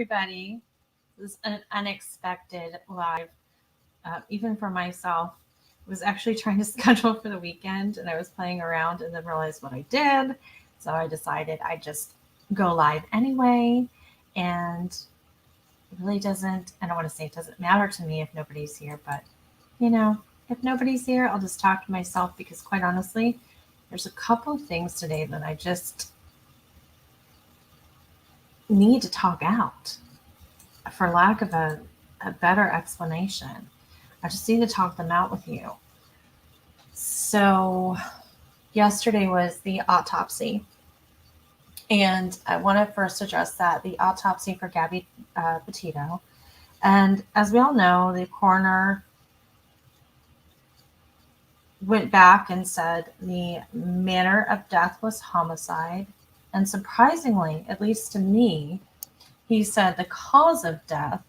everybody. This is an unexpected live, even for myself. I was actually trying to schedule for the weekend and I was playing around and then realized what I did. So I decided I'd just go live anyway. And it really doesn't, I don't want to say it doesn't matter to me if nobody's here, but if nobody's here, I'll just talk to myself because quite honestly, there's a couple of things today that I just need to talk out for lack of a better explanation. I just need to talk them out with you. So yesterday was the autopsy. And I want to first address that, the autopsy for Gabby Petito. And as we all know, the coroner went back and said the manner of death was homicide. And surprisingly, at least to me, he said the cause of death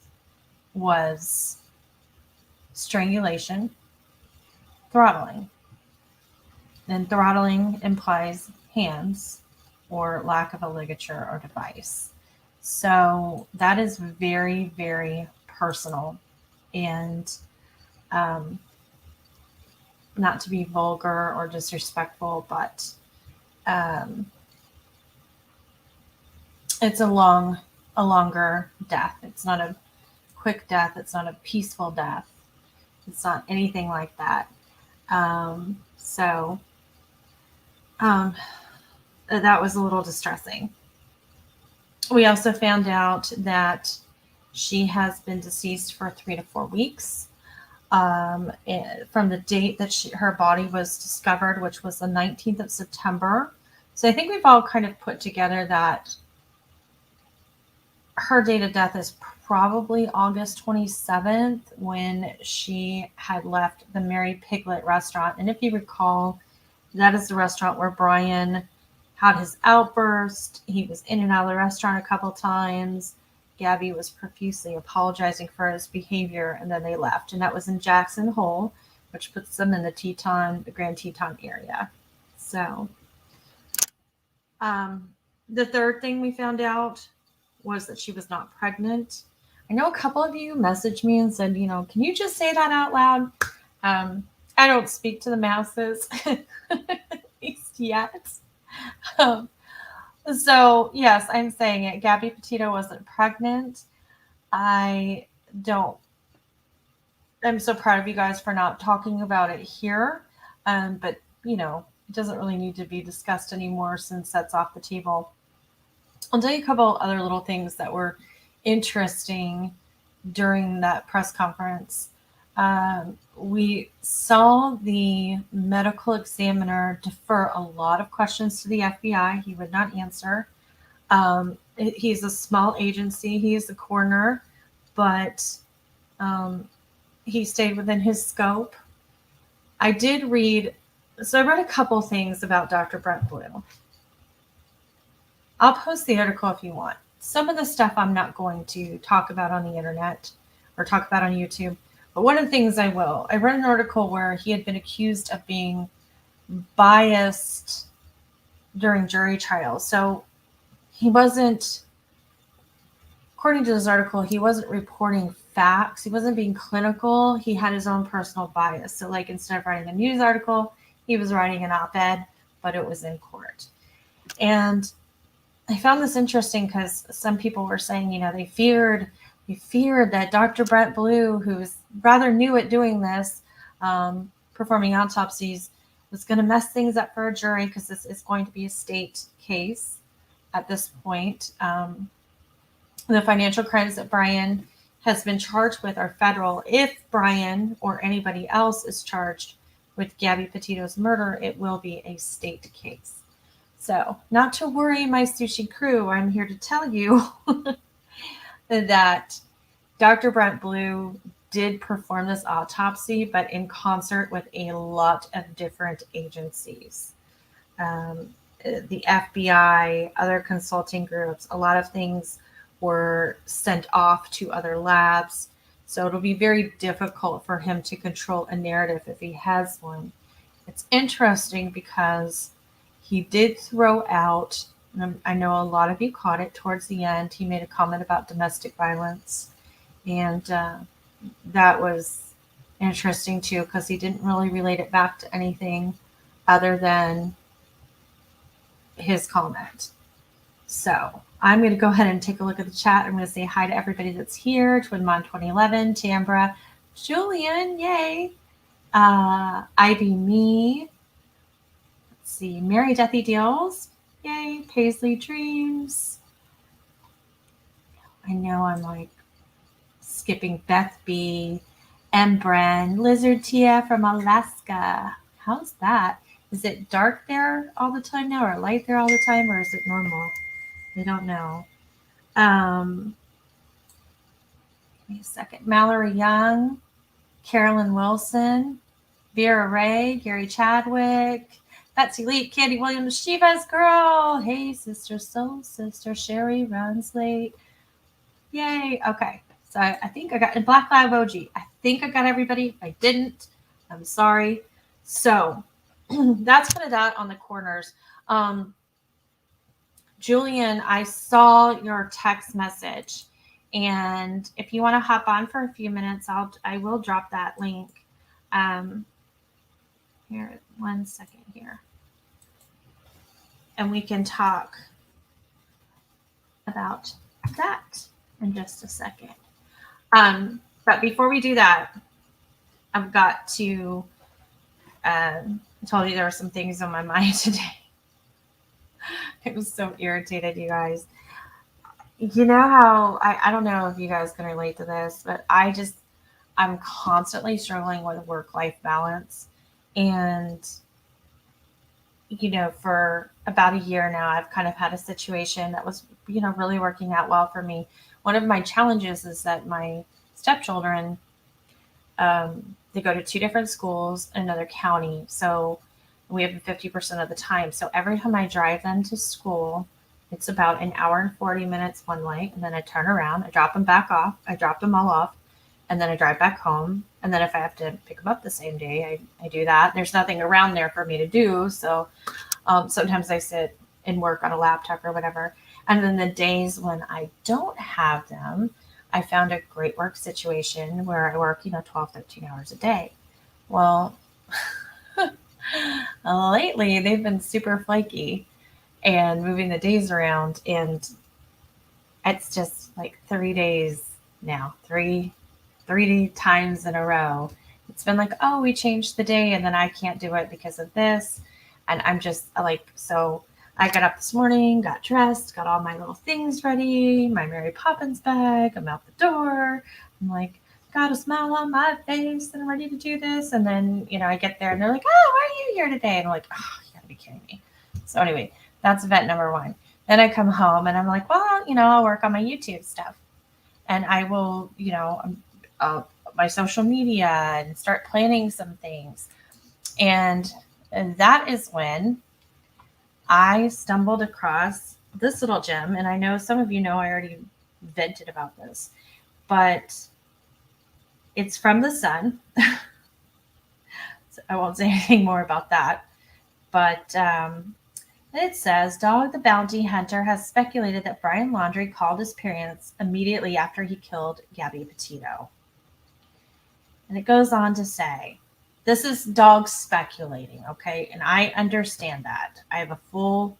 was strangulation, throttling. And throttling implies hands or lack of a ligature or device. So that is very, very personal. And not to be vulgar or disrespectful, but it's a longer death. It's not a quick death. It's not a peaceful death. It's not anything like that. So that was a little distressing. We also found out that she has been deceased for 3 to 4 weeks from the date that her body was discovered, which was the 19th of September. So I think we've all kind of put together that her date of death is probably August 27th when she had left the Mary Piglet restaurant. And if you recall, that is the restaurant where Brian had his outburst. He was in and out of the restaurant a couple times. Gabby was profusely apologizing for his behavior, and then they left. And that was in Jackson Hole, which puts them in the Grand Teton area. So the third thing we found out was that she was not pregnant. I know a couple of you messaged me and said, can you just say that out loud? I don't speak to the masses, at least yet. So yes, I'm saying it. Gabby Petito wasn't pregnant. I'm so proud of you guys for not talking about it here. But it doesn't really need to be discussed anymore since that's off the table. I'll tell you a couple other little things that were interesting during that press conference. We saw the medical examiner defer a lot of questions to the FBI. He would not answer. He's a small agency. He is the coroner, but he stayed within his scope. I read a couple things about Dr. Brent Blue. I'll post the article if you want. Some of the stuff I'm not going to talk about on the internet or talk about on YouTube. But one of the things I read an article where he had been accused of being biased during jury trials. So he wasn't, according to this article, he wasn't reporting facts. He wasn't being clinical. He had his own personal bias. So like instead of writing a news article, he was writing an op-ed, but it was in court. And I found this interesting because some people were saying, they feared that Dr. Brent Blue, who's rather new at doing this, performing autopsies, was going to mess things up for a jury because this is going to be a state case at this point. The financial crimes that Brian has been charged with are federal. If Brian or anybody else is charged with Gabby Petito's murder, it will be a state case. So, not to worry, my Sushi crew, I'm here to tell you that Dr. Brent Blue did perform this autopsy, but in concert with a lot of different agencies. The FBI, other consulting groups, a lot of things were sent off to other labs. So it'll be very difficult for him to control a narrative if he has one. It's interesting because he did throw out I know a lot of you caught it towards the end. He made a comment about domestic violence, and that was interesting too, because he didn't really relate it back to anything other than his comment. So I'm going to go ahead and take a look at the chat. I'm going to say hi to everybody that's here. Twinmon 2011, Tambra, Julian, yay. Ivy Me. Let's see. Mary Deathy Deals, yay. Paisley Dreams. I know I'm like skipping Beth B. M. Bren. Lizard Tia from Alaska. How's that? Is it dark there all the time now, or light there all the time, or is it normal? I don't know. Give me a second. Mallory Young, Carolyn Wilson, Vera Ray, Gary Chadwick, Betsy Leap, Candy Williams, Shiva's girl. Hey, sister, soul sister, Sherry runs late. Yay. Okay. So I think I got in Black Lab OG. I think I got everybody. If I didn't, I'm sorry. So that's kind of that on the corners. Julian, I saw your text message, and if you want to hop on for a few minutes, I will drop that link. Here, 1 second here, and we can talk about that in just a second. But before we do that, I've got to. I told you there were some things on my mind today. I was so irritated, you guys. You know how I don't know if you guys can relate to this, but I'm constantly struggling with work-life balance. And, for about a year now, I've kind of had a situation that was, really working out well for me. One of my challenges is that my stepchildren, they go to 2 different schools in another county. So we have 50% of the time. So every time I drive them to school, it's about an hour and 40 minutes one way. And then I turn around, I drop them back off. I drop them all off. And then I drive back home. And then if I have to pick them up the same day, I do that. There's nothing around there for me to do. So sometimes I sit and work on a laptop or whatever. And then the days when I don't have them, I found a great work situation where I work, 12, 13 hours a day. Well, lately they've been super flaky and moving the days around, and it's just like 3 days now, three times in a row. It's been like, oh, we changed the day, and then I can't do it because of this. And I'm just like, so I got up this morning, got dressed, got all my little things ready, my Mary Poppins bag. I'm out the door. I'm like, got a smile on my face and I'm ready to do this. And then, I get there and they're like, oh, why are you here today? And I'm like, oh, you gotta be kidding me. So anyway, that's event number 1. Then I come home and I'm like, well, I'll work on my YouTube stuff. And I will, my social media and start planning some things. And that is when I stumbled across this little gem. And I know some of you know I already vented about this, but it's from the Sun. So I won't say anything more about that. But it says, Dog the Bounty Hunter has speculated that Brian Laundrie called his parents immediately after he killed Gabby Petito. And it goes on to say, this is Dog speculating, okay? And I understand that. I have a full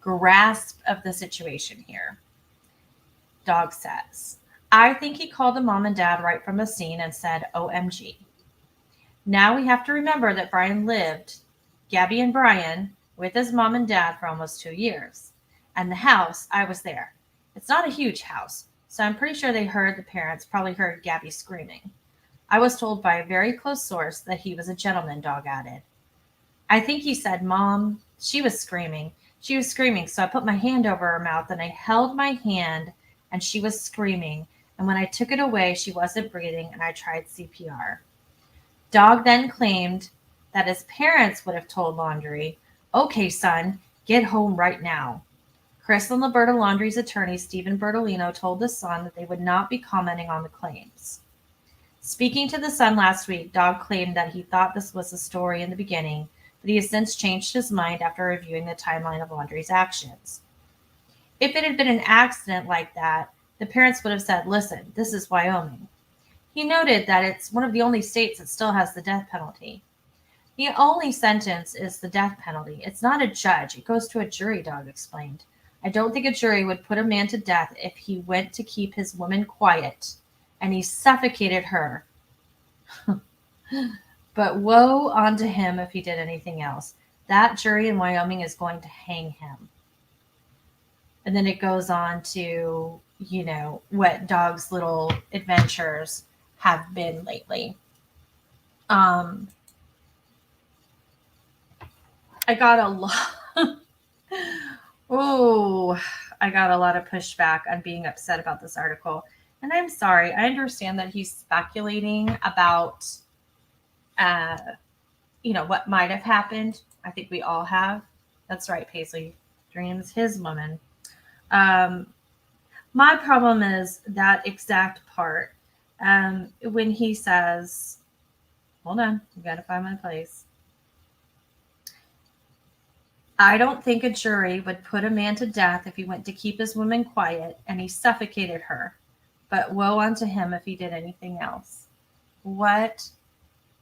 grasp of the situation here. Dog says, I think he called the mom and dad right from the scene and said, OMG. Now we have to remember that Brian lived, Gabby and Brian, with his mom and dad for almost 2 years. And the house, I was there. It's not a huge house, so I'm pretty sure the parents probably heard Gabby screaming. I was told by a very close source that he was a gentleman, Dog added. I think he said, Mom, she was screaming. She was screaming, so I put my hand over her mouth and I held my hand and she was screaming. And when I took it away, she wasn't breathing and I tried CPR. Dog then claimed that his parents would have told Laundrie, okay, son, get home right now. Chris and Liberta Laundrie's attorney, Stephen Bertolino, told the Sun that they would not be commenting on the claims. Speaking to the Sun last week, Dog claimed that he thought this was a story in the beginning, but he has since changed his mind after reviewing the timeline of Laundrie's actions. If it had been an accident like that, the parents would have said, listen, this is Wyoming. He noted that it's one of the only states that still has the death penalty. The only sentence is the death penalty. It's not a judge. It goes to a jury, Dog explained. I don't think a jury would put a man to death if he went to keep his woman quiet and he suffocated her. But woe unto him if he did anything else. That jury in Wyoming is going to hang him. And then it goes on to, what Dog's little adventures have been lately. I got a lot. I got a lot of pushback on being upset about this article. And I'm sorry. I understand that he's speculating about, what might have happened. I think we all have. That's right, Paisley. Dream's his woman. My problem is that exact part. When he says, hold on, you got to find my place. I don't think a jury would put a man to death if he went to keep his woman quiet and he suffocated her. But woe unto him if he did anything else. What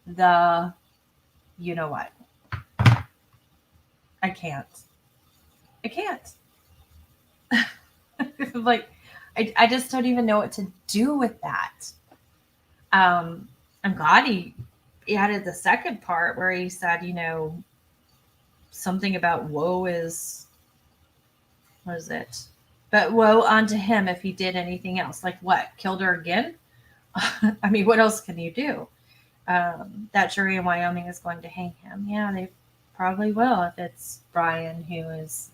the, you know what? I can't. Like, I just don't even know what to do with that. I'm glad he added the second part where he said, something about woe is, what is it? But woe unto him if he did anything else. Like what? Killed her again? I mean, what else can you do? That jury in Wyoming is going to hang him. Yeah, they probably will if it's Brian who is,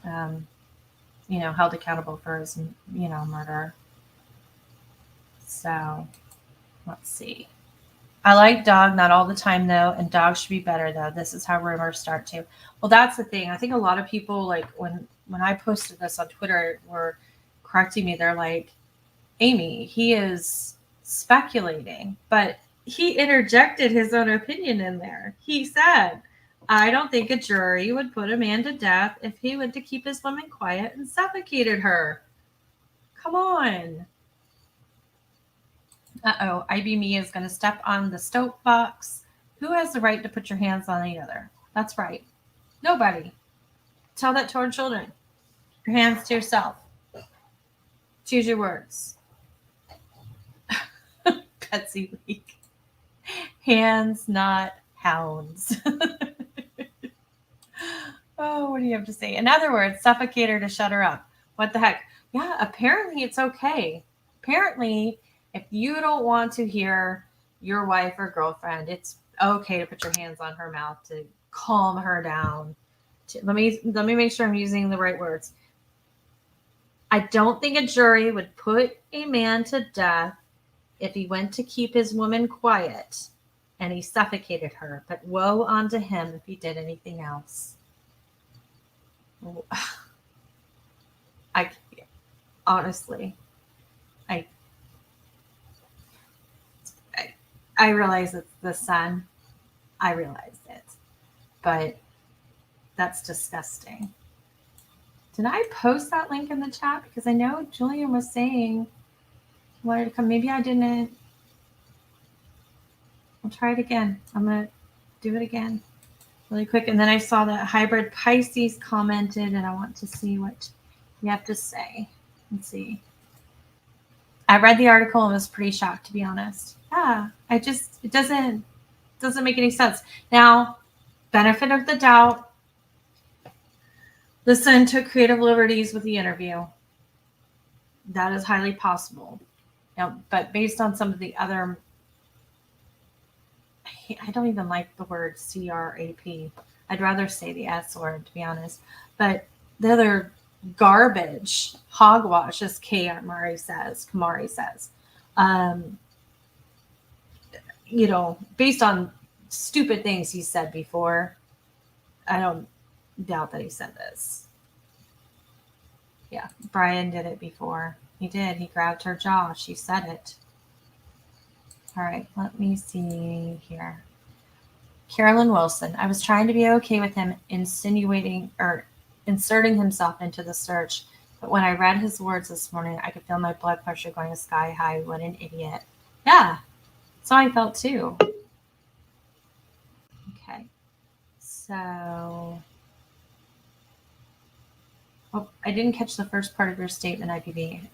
held accountable for his, murder. So, let's see. I like Dog, not all the time though, and Dog should be better though. This is how rumors start too. Well, that's the thing. I think a lot of people, like when I posted this on Twitter, were correcting me. They're like, Amy, he is speculating, but he interjected his own opinion in there. He said, I don't think a jury would put a man to death if he went to keep his woman quiet and suffocated her. Come on. Uh-oh, IB Me is going to step on the soapbox. Who has the right to put your hands on the other? That's right. Nobody. Tell that to our children. Your hands to yourself. Choose your words. Betsy Leak. Hands, not hounds. Oh, what do you have to say? In other words, suffocate her to shut her up. What the heck? Yeah, apparently it's okay. Apparently, if you don't want to hear your wife or girlfriend, it's okay to put your hands on her mouth to calm her down. Let me make sure I'm using the right words. I don't think a jury would put a man to death if he went to keep his woman quiet and he suffocated her, but woe unto him if he did anything else. I honestly, I realize it's the sun. I realized it, but that's disgusting. Did I post that link in the chat? Because I know Julian was saying he wanted to come. Maybe I didn't. I'll try it again. I'm going to do it again really quick. And then I saw that Hybrid Pisces commented, and I want to see what you have to say. Let's see. I read the article and was pretty shocked, to be honest. Yeah, it doesn't make any sense. Now, benefit of the doubt, the Sun took creative liberties with the interview. That is highly possible. Now, but based on some of the other, I don't even like the word CRAP. I'd rather say the S word, to be honest. But the other garbage, hogwash, as Kamari says, based on stupid things he said before, I don't doubt that he said this. Yeah, Brian did it before. He did. He grabbed her jaw. She said it. All right, let me see here. Carolyn Wilson. I was trying to be okay with him inserting himself into the search. But when I read his words this morning, I could feel my blood pressure going sky high. What an idiot. Yeah, so I felt too. Okay, so oh, I didn't catch the first part of your statement, IPV.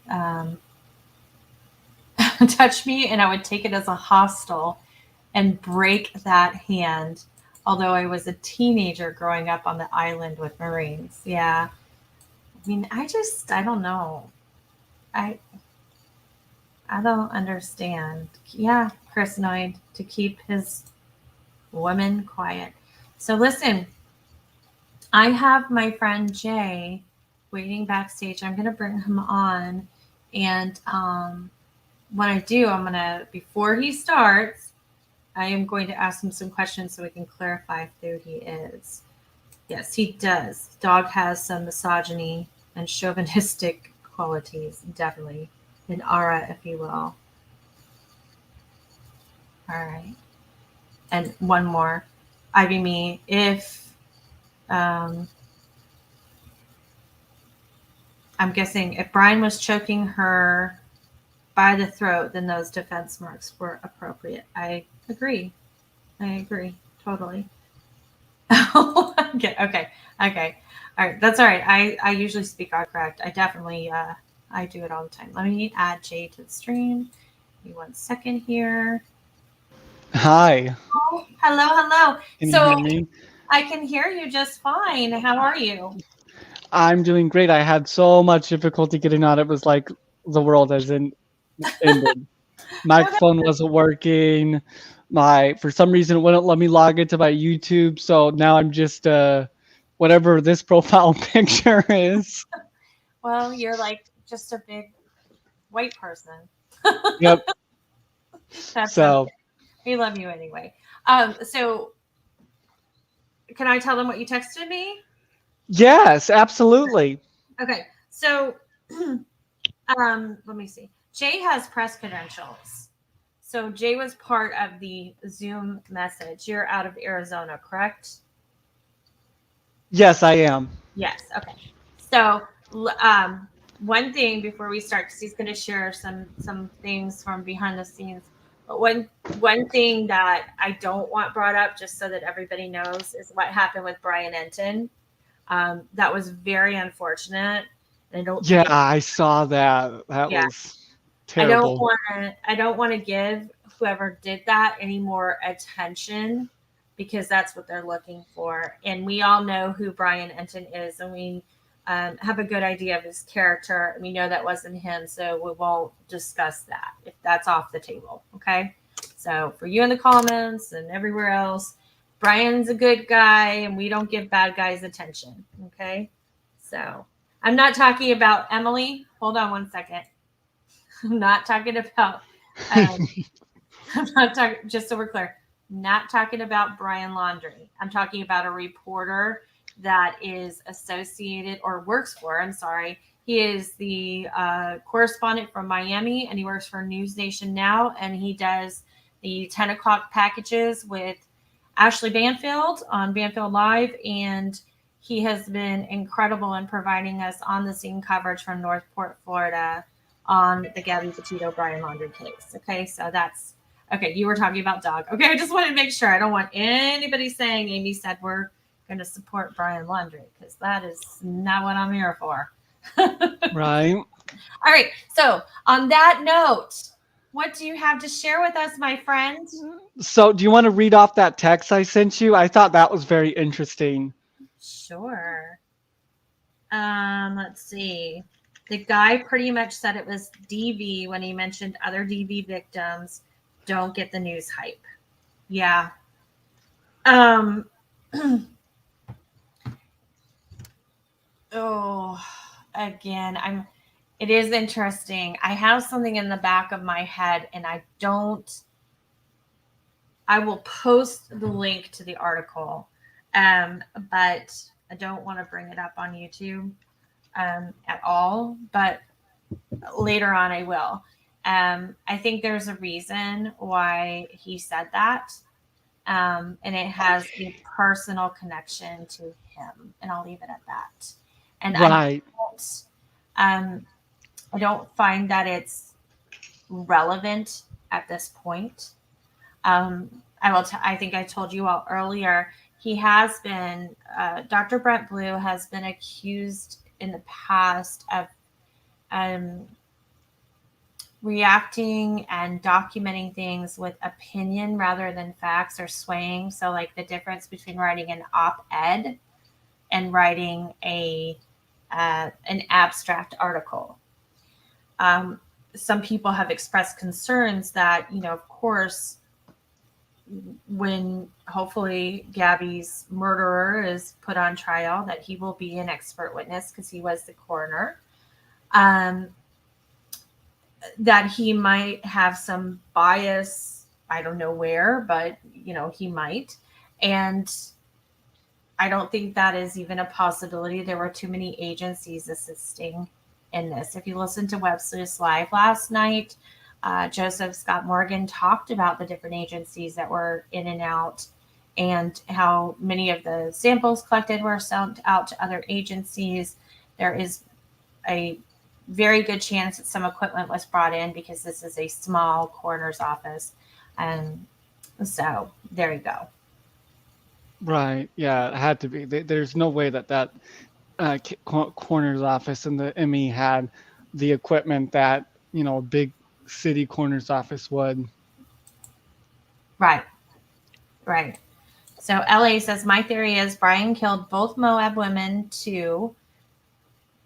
Touch me, and I would take it as a hostile and break that hand. Although I was a teenager growing up on the island with Marines. Yeah. I mean, I don't know. I I don't understand. Yeah, Chris Noid to keep his woman quiet. So listen, I have my friend Jay waiting backstage. I'm gonna bring him on, and when I do, I'm gonna before he starts, I am going to ask him some questions so we can clarify who he is. Yes, he does. Dog has some misogyny and chauvinistic qualities, definitely. An aura, if you will. All right. And one more. Ivy me, if I'm guessing if Brian was choking her by the throat, then those defense marks were appropriate. I agree. Totally. Okay. All right. That's all right. I usually speak autocorrect. I definitely I do it all the time. Let me add Jay to the stream. Give me 1 second here. Hi, Oh, hello. can you So hear me? I can hear you just fine. How are you? I'm doing great. I had so much difficulty getting on. It was like the world has ended. Okay. Microphone wasn't working. My for some reason it wouldn't let me log into my YouTube. So now I'm just whatever this profile picture is. Well, you're like just a big white person. Yep. That's okay. So We love you anyway. So can I tell them what you texted me? yes, absolutely. Okay. So let me see. Jay has press credentials. So Jay was part of the Zoom message. You're out of Arizona, correct? Yes, I am. Yes. Okay. So um, one thing before we start, because he's going to share some things from behind the scenes. But one thing that I don't want brought up, just so that everybody knows, is what happened with Brian Enton. That was very unfortunate. And I don't Yeah, think, I saw that. That yeah, was terrible. I don't want to give whoever did that any more attention because that's what they're looking for. And we all know who Brian Enton is, and we have a good idea of his character. We know that wasn't him, so we won't discuss that if that's off the table. Okay. So for you in the comments and everywhere else, Brian's a good guy, and we don't give bad guys attention. Okay. So I'm not talking about Emily. Hold on 1 second. I'm not talking about. Um, I'm not talking. Just so we're clear, not talking about Brian Laundrie. I'm talking about a reporter that is associated or works for. I'm sorry. He is the correspondent from Miami, and he works for News Nation now, and he does the 10 o'clock packages with Ashley Banfield on Banfield Live, and he has been incredible in providing us on the scene coverage from Northport, Florida, on the Gabby Petito Brian Laundrie case. Okay, so that's okay. You were talking about dog. Okay, I just wanted to make sure. I don't want anybody saying Amy said we're going to support Brian Laundrie because that is not what I'm here for. Right. All right. So on that note, what do you have to share with us, my friend? So, do you want to read off that text I sent you? I thought that was very interesting. Sure. Let's see. The guy pretty much said it was DV when he mentioned other DV victims don't get the news hype. Yeah. Um oh, again, it is interesting. I have something in the back of my head and I will post the link to the article. But I don't want to bring it up on YouTube at all, but later on I will. I think there's a reason why he said that. And it has a personal connection to him. And I'll leave it at that. And I Right. don't Um, I don't find that it's relevant at this point. I think I told you all earlier. He has been Dr. Brett Blue has been accused in the past of um, reacting and documenting things with opinion rather than facts or swaying. So, like the difference between writing an op-ed and writing a an abstract article. Um, some people have expressed concerns that, of course, when hopefully Gabby's murderer is put on trial, that he will be an expert witness because he was the coroner. Um, that he might have some bias. I don't know where, but he might. And I don't think that is even a possibility. There were too many agencies assisting in this. If you listened to Web Sleuths Live last night, Joseph Scott Morgan talked about the different agencies that were in and out and how many of the samples collected were sent out to other agencies. There is a very good chance that some equipment was brought in because this is a small coroner's office. And so there you go. Right. Yeah, it had to be. There's no way that coroner's office and the ME had the equipment that, a big city coroner's office would. Right. Right. So LA says, my theory is Brian killed both Moab women to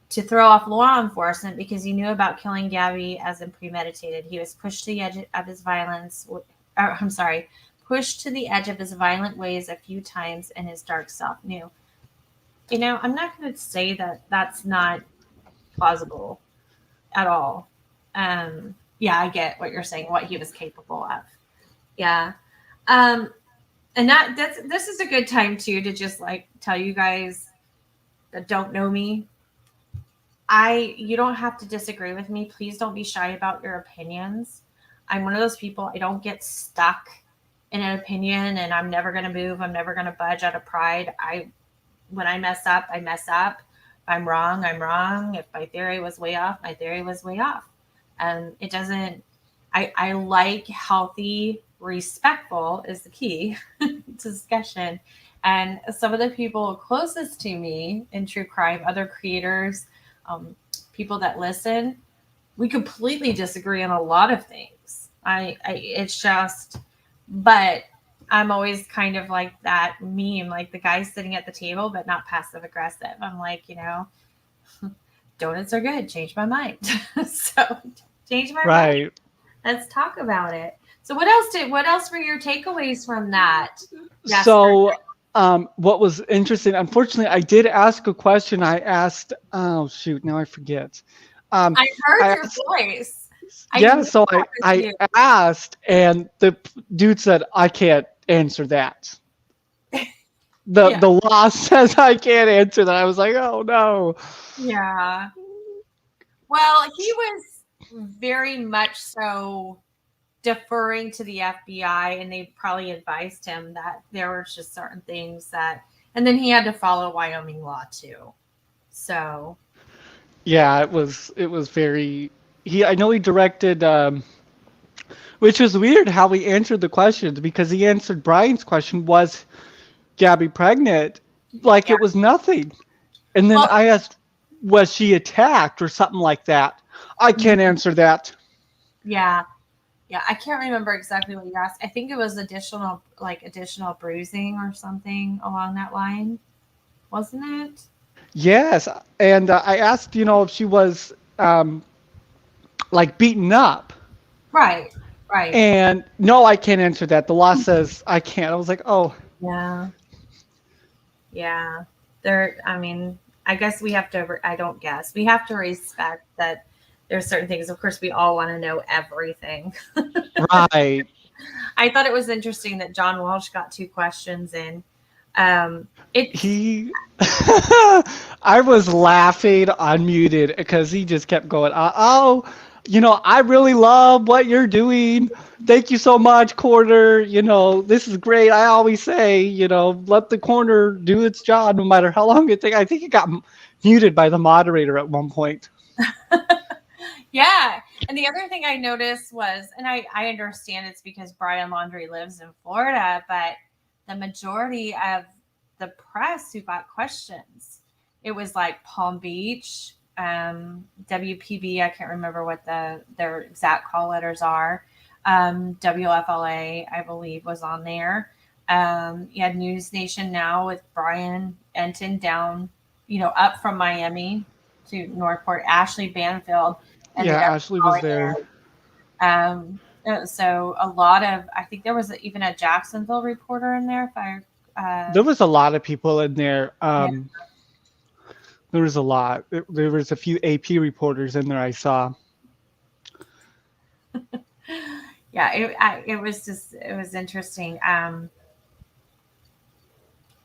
throw off law enforcement because he knew about killing Gabby as in premeditated. He was pushed to the edge of his violence. Pushed to the edge of his violent ways a few times, and his dark self knew. I'm not going to say that that's not plausible at all. Yeah, I get what you're saying, what he was capable of. Yeah. And this is a good time too to just like tell you guys that don't know me. You don't have to disagree with me. Please don't be shy about your opinions. I'm one of those people, I don't get stuck in an opinion and I'm never going to move. I'm never going to budge out of pride. When I mess up, I mess up. If I'm wrong, I'm wrong. If my theory was way off, my theory was way off. And it doesn't, I like healthy, respectful is the key discussion. And some of the people closest to me in true crime, other creators, people that listen, we completely disagree on a lot of things. It's just, but I'm always kind of like that meme, like the guy sitting at the table, but not passive aggressive. I'm like, donuts are good. Change my mind. So change my mind. Let's talk about it. So what else were your takeaways from that? So what was interesting, unfortunately, I did ask a question. I asked, oh shoot, now I forget. I heard your voice. So I asked, and the dude said, I can't answer that. The law says I can't answer that. I was like, oh no. Yeah. Well, he was very much so deferring to the FBI, and they probably advised him that there were just certain things and then he had to follow Wyoming law too. So yeah, it was very, I know he directed, which was weird how he answered the questions, because he answered Brian's question, was Gabby pregnant? Like it was nothing. And then I asked, was she attacked or something like that? I can't answer that. Yeah. Yeah, I can't remember exactly what you asked. I think it was additional bruising or something along that line, wasn't it? Yes, and I asked, if she was like beaten up. Right. And no, I can't answer that. The law says I can't. I was like, oh. Yeah. I guess we have to. We have to respect that. There's certain things, of course, we all want to know everything. Right. I thought it was interesting that John Walsh got 2 questions in. I was laughing unmuted because he just kept going, I really love what you're doing. Thank you so much, Coroner. This is great. I always say, let the coroner do its job no matter how long it takes. I think he got muted by the moderator at one point. Yeah. And the other thing I noticed was, and I understand it's because Brian Laundrie lives in Florida, but the majority of the press who got questions, it was like Palm Beach, WPB, I can't remember what their exact call letters are. WFLA, I believe, was on there. You had News Nation Now with Brian Enton down, up from Miami to Northport, Ashley Banfield Yeah, ended up Ashley was calling there. so a lot of, I think there was even a Jacksonville reporter in there. If There was a lot of people in there. Yeah, There was a lot. There was a few AP reporters in there I saw. yeah, it was just, it was interesting.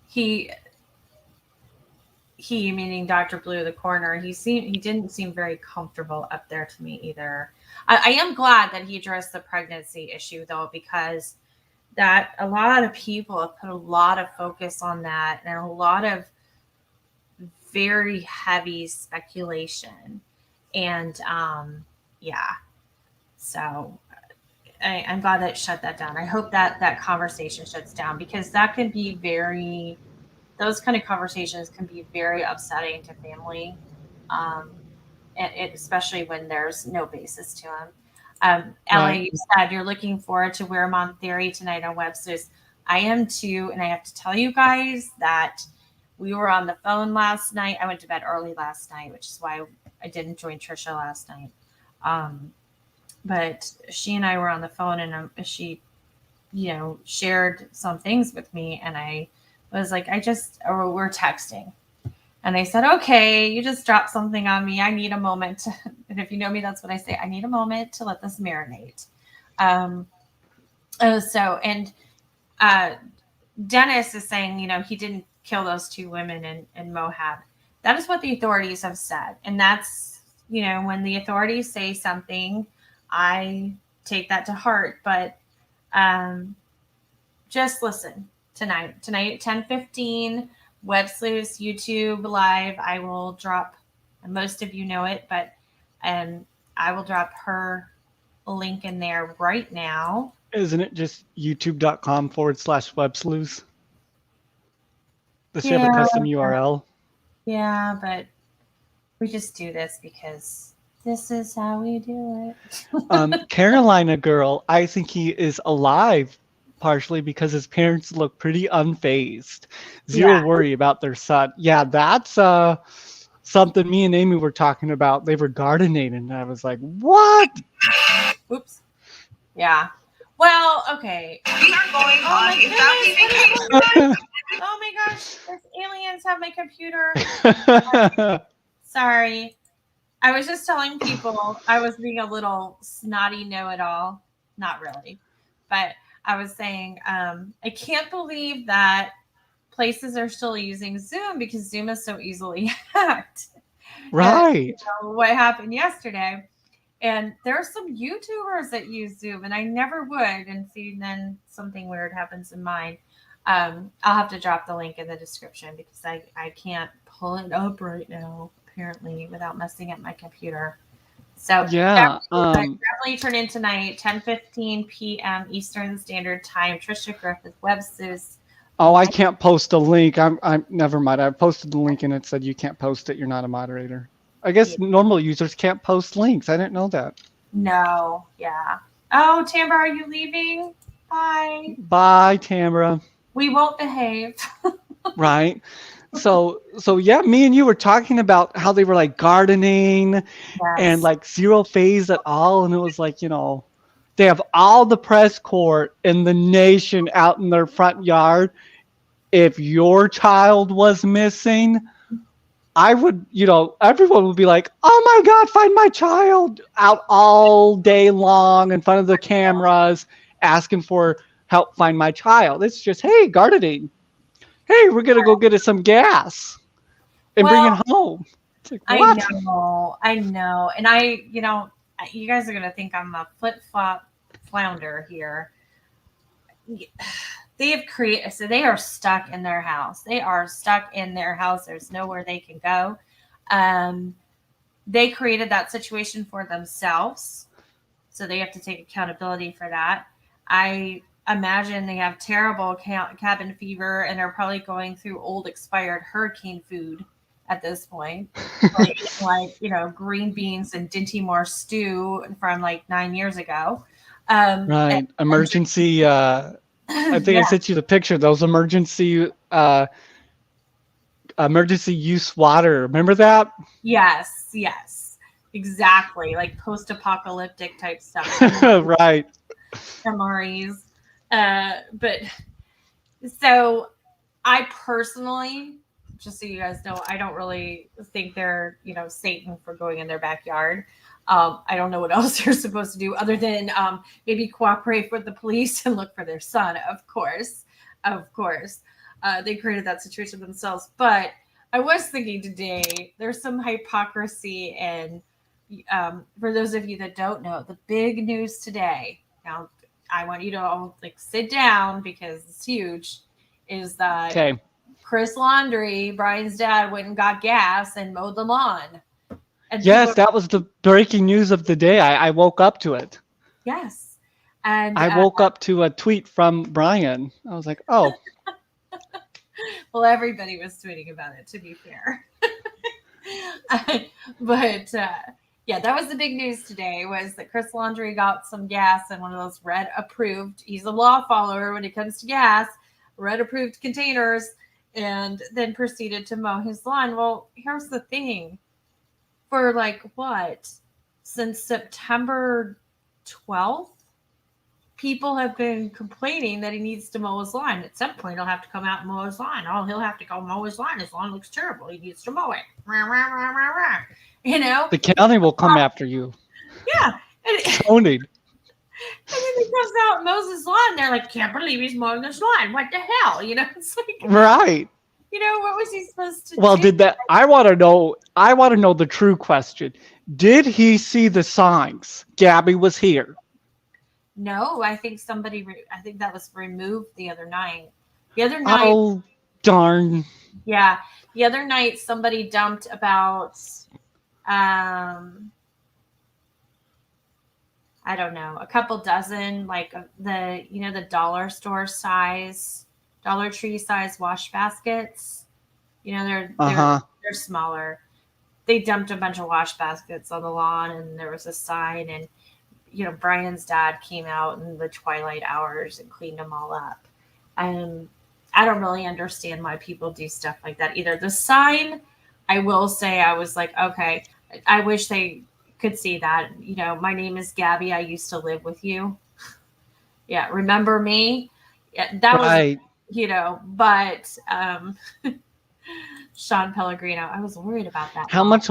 He he meaning Dr. Blue, the coroner, he didn't seem very comfortable up there to me either. I am glad that he addressed the pregnancy issue though, because that a lot of people have put a lot of focus on that and a lot of very heavy speculation. And yeah, so I'm glad that it shut that down. I hope that that conversation shuts down because that can be very, those kind of conversations can be very upsetting to family, um, and especially when there's no basis to them. Ellie, Right. you said you're looking forward to Wearmont Theory tonight on Webster's. I am too, and I have to tell you guys that we were on the phone last night. I went to bed early last night, which is why I didn't join Trisha last night. Um, but she and I were on the phone, and she, shared some things with me, and I was like, or we're texting, and they said, okay, you just dropped something on me. I need a moment to, and if you know me, that's what I say. I need a moment to let this marinate. Um, and uh, Dennis is saying, he didn't kill those two women in Moab. That is what the authorities have said. And that's, when the authorities say something, I take that to heart. But um, just listen tonight at 10:15, Web Sleuths YouTube live. I will drop, most of you know it, but I will drop her link in there right now. Isn't it just youtube.com/web sleuths? Does she have a Yeah, custom URL? yeah, but we just do this because this is how we do it. Carolina girl, I think he is alive partially because his parents look pretty unfazed. Zero Yeah. worry about their son. Yeah, that's something me and Amy were talking about. They were gardening, and I was like, what? Oops. Yeah. Well, okay. We are going Oh on my a goodness, family vacation. Oh my gosh, those aliens have my computer. Sorry. I was just telling people I was being a little snotty know-it-all. Not really. But I was saying, I can't believe that places are still using Zoom because Zoom is so easily hacked. And Right. what happened yesterday. And there are some YouTubers that use Zoom, and I never would. And see, then something weird happens in mine. I'll have to drop the link in the description because I can't pull it up right now, apparently, without messing up my computer. So Yeah. definitely turn in tonight, 10:15 p.m. Eastern Standard Time. Trisha Griffith, Web Sleuths. Oh, I can't post a link. I'm never mind. I posted the link and it said you can't post it. You're not a moderator. I guess normal users can't post links. I didn't know that. No, yeah. Oh, Tamara, are you leaving? Bye. Bye, Tamara. We won't behave. Right. So yeah, me and you were talking about how they were like gardening and Yes. like zero phase at all. And it was like, they have all the press corps in the nation out in their front yard. If your child was missing, I would, everyone would be like, oh my God, find my child out all day long in front of the cameras asking for help find my child. It's just, hey, gardening. Hey, we're going to go get us some gas and bring it Well, home. It's like, I what? know. And you guys are going to think I'm a flip flop flounder here. They have created, so they are stuck in their house. They are stuck in their house. There's nowhere they can go. Um, They created that situation for themselves, so they have to take accountability for that. I imagine they have terrible cabin fever and are probably going through old expired hurricane food at this point. Like green beans and Dinty Moore stew from like 9 years ago. Right. And Emergency. I think I yeah, sent you the picture. Those emergency use water. Remember that? yes, exactly. Like post-apocalyptic type stuff. Right. MREs. But so I personally, just so you guys know, I don't really think they're, Satan for going in their backyard. I don't know what else they're supposed to do other than maybe cooperate with the police and look for their son, of course. Of course. They created that situation themselves. But I was thinking today, there's some hypocrisy. And for those of you that don't know, the big news today, now I want you to all sit down because it's huge, is that Okay. Chris Laundrie, Brian's dad, went and got gas and mowed the lawn. And Yes, that was the breaking news of the day. I woke up to it. yes. And I woke up to a tweet from Brian. I was like, oh. Well, everybody was tweeting about it, to be fair. But yeah, that was the big news today, was that Chris Laundrie got some gas in one of those red approved, he's a law follower when it comes to gas, red approved containers, and then proceeded to mow his lawn. Well, here's the thing. For what? Since September 12th, people have been complaining that he needs to mow his lawn. At some point, he'll have to come out and mow his lawn. Oh, he'll have to go mow his lawn. His lawn looks terrible. He needs to mow it. The county will come after you. Yeah. And Zoning. then he comes out and mows his lawn. They're like, can't believe he's mowing his lawn. What the hell? It's like, Right. what was he supposed to Well, do? I want to know the true question. Did he see the signs? Gabby was here. No, I think I think that was removed the other night. The other night, Oh, darn. yeah, the other night somebody dumped about, I don't know, a couple dozen, the dollar store size, Dollar Tree size wash baskets. They're smaller. They dumped a bunch of wash baskets on the lawn, and there was a sign, and Brian's dad came out in the twilight hours and cleaned them all up. And I don't really understand why people do stuff like that either. The sign, I will say, I was like, okay, I wish they could see that. My name is Gabby. I used to live with you. Yeah, remember me? Yeah, that Right. was, but Sean Pellegrino, I was worried about that. How much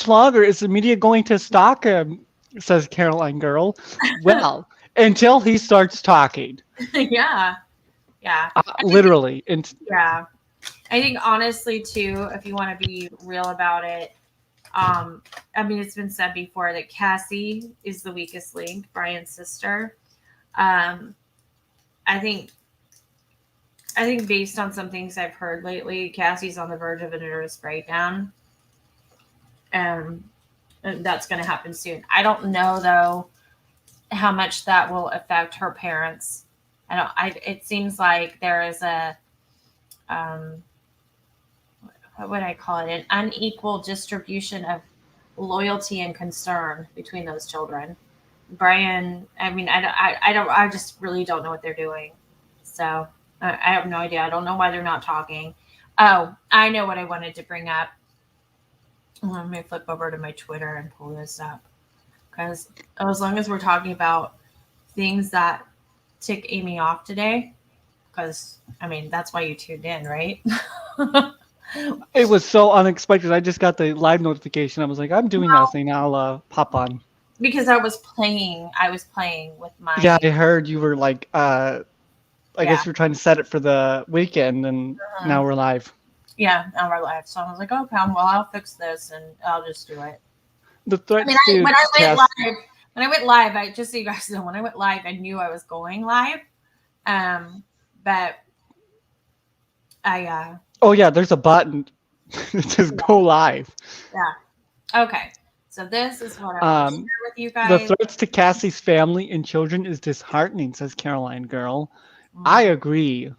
longer is the media going to stalk him? Says Caroline Girl. Well, until he starts talking. Yeah. Literally. Yeah. I think honestly too, if you want to be real about it, it's been said before that Cassie is the weakest link, Brian's sister. I think based on some things I've heard lately, Cassie's on the verge of a nervous breakdown. And that's going to happen soon. I don't know though how much that will affect her parents. It seems like there is a what would I call it? An unequal distribution of loyalty and concern between those children. Brian, I just really don't know what they're doing. So I have no idea. I don't know why they're not talking. Oh, I know what I wanted to bring up. Let me flip over to my Twitter and pull this up. Because as long as we're talking about things that tick Amy off today, because, that's why you tuned in, right? It was so unexpected. I just got the live notification. I was like, I'm doing nothing. I'll pop on. Because I was playing with my... Yeah, I heard you were like, I guess you were trying to set it for the weekend, and now we're live. Yeah, now we're live. So I was like, okay, well, I'll fix this and I'll just do it. The threat when I went live, I just so you guys know, when I went live, I knew I was going live. But I oh yeah, there's a button that says go live. Yeah. Okay. So this is what I want to Um, share with you the guys. threats to Cassie's family and children is disheartening, says Caroline Girl. I Mhm. agree.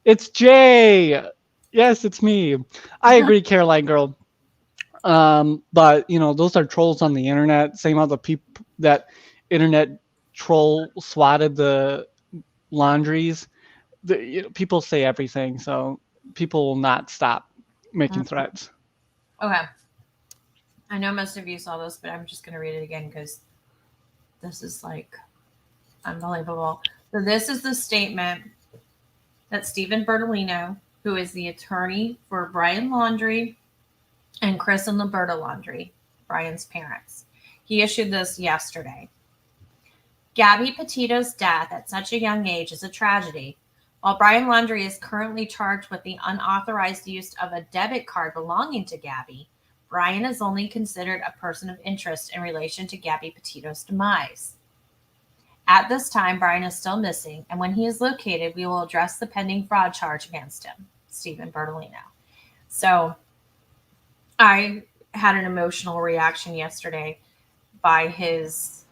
It's Jay. Yes, it's me. I agree, Caroline Girl. But those are trolls on the internet. Same other people that internet troll swatted the laundries. People say everything, so people will not stop making threats. Okay. I know most of you saw this, but I'm just going to read it again because this is like unbelievable. So this is the statement that Stephen Bertolino, who is the attorney for Brian Laundrie and Chris and Liberta Laundrie, Brian's parents, he issued this yesterday. Gabby Petito's death at such a young age is a tragedy. While Brian Laundrie is currently charged with the unauthorized use of a debit card belonging to Gabby, Brian is only considered a person of interest in relation to Gabby Petito's demise. At this time, Brian is still missing, and when he is located, we will address the pending fraud charge against him, Stephen Bertolino. So I had an emotional reaction yesterday by his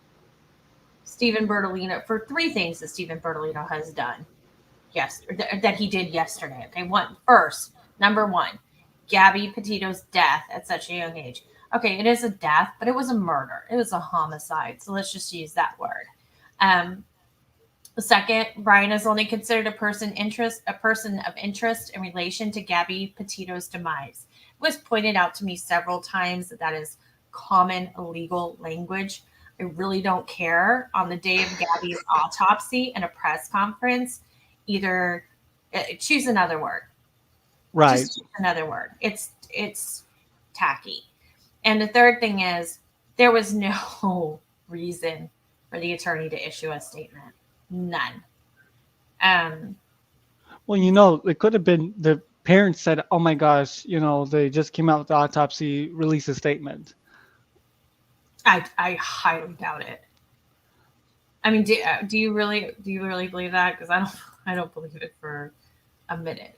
Stephen Bertolino for three things that Stephen Bertolino has done. Yes, that he did yesterday. Okay, number one, Gabby Petito's death at such a young age. Okay, it is a death, but it was a murder. It was a homicide. So let's just use that word. Um, Second, Brian is only considered a person of interest in relation to Gabby Petito's demise. It was pointed out to me several times that that is common legal language. I really don't care. On the day of Gabby's autopsy and a press conference, either choose another word. Right. Just choose another word. It's tacky. And the third thing is there was no reason for the attorney to issue a statement. None. Um, Well, it could have been the parents said, "Oh my gosh, they just came out with the autopsy, release a statement." I highly doubt it. I mean, do you really believe that? Because I don't believe it for a minute.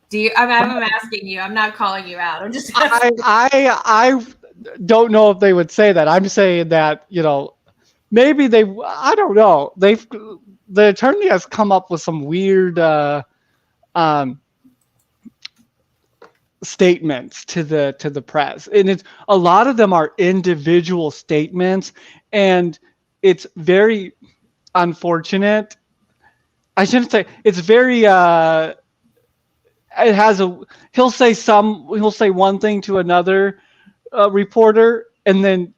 Do you? I'm asking you. I'm not calling you out. I'm just I asking. I don't know if they would say that. I'm saying that maybe they. I don't know. The attorney has come up with some weird um, statements to the press, and it's a lot of them are individual statements, and it's very unfortunate. I shouldn't say it's very. It has a. He'll say one thing to another reporter, and then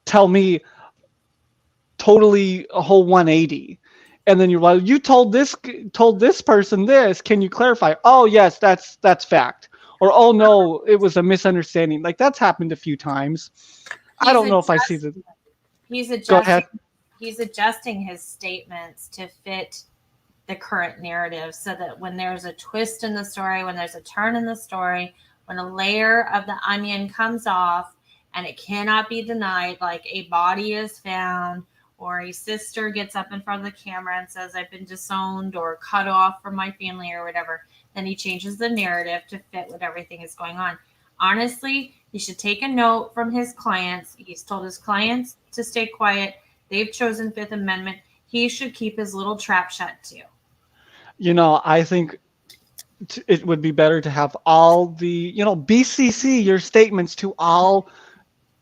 tell me totally a whole 180, and then you're like, you told this person this, can you clarify? Oh yes, that's fact. Or oh no, it was a misunderstanding. Like that's happened a few times. I He's don't know if I see adjust. the. He's Go ahead. adjusting. He's adjusting his statements to fit the current narrative, so that when there's a twist in the story, when there's a turn in the story, when a layer of the onion comes off and it cannot be denied, like a body is found or a sister gets up in front of the camera and says, I've been disowned or cut off from my family or whatever, then he changes the narrative to fit what everything is going on. Honestly, he should take a note from his clients. He's told his clients to stay quiet. They've chosen Fifth Amendment. He should keep his little trap shut too. I think it would be better to have all the BCC your statements to all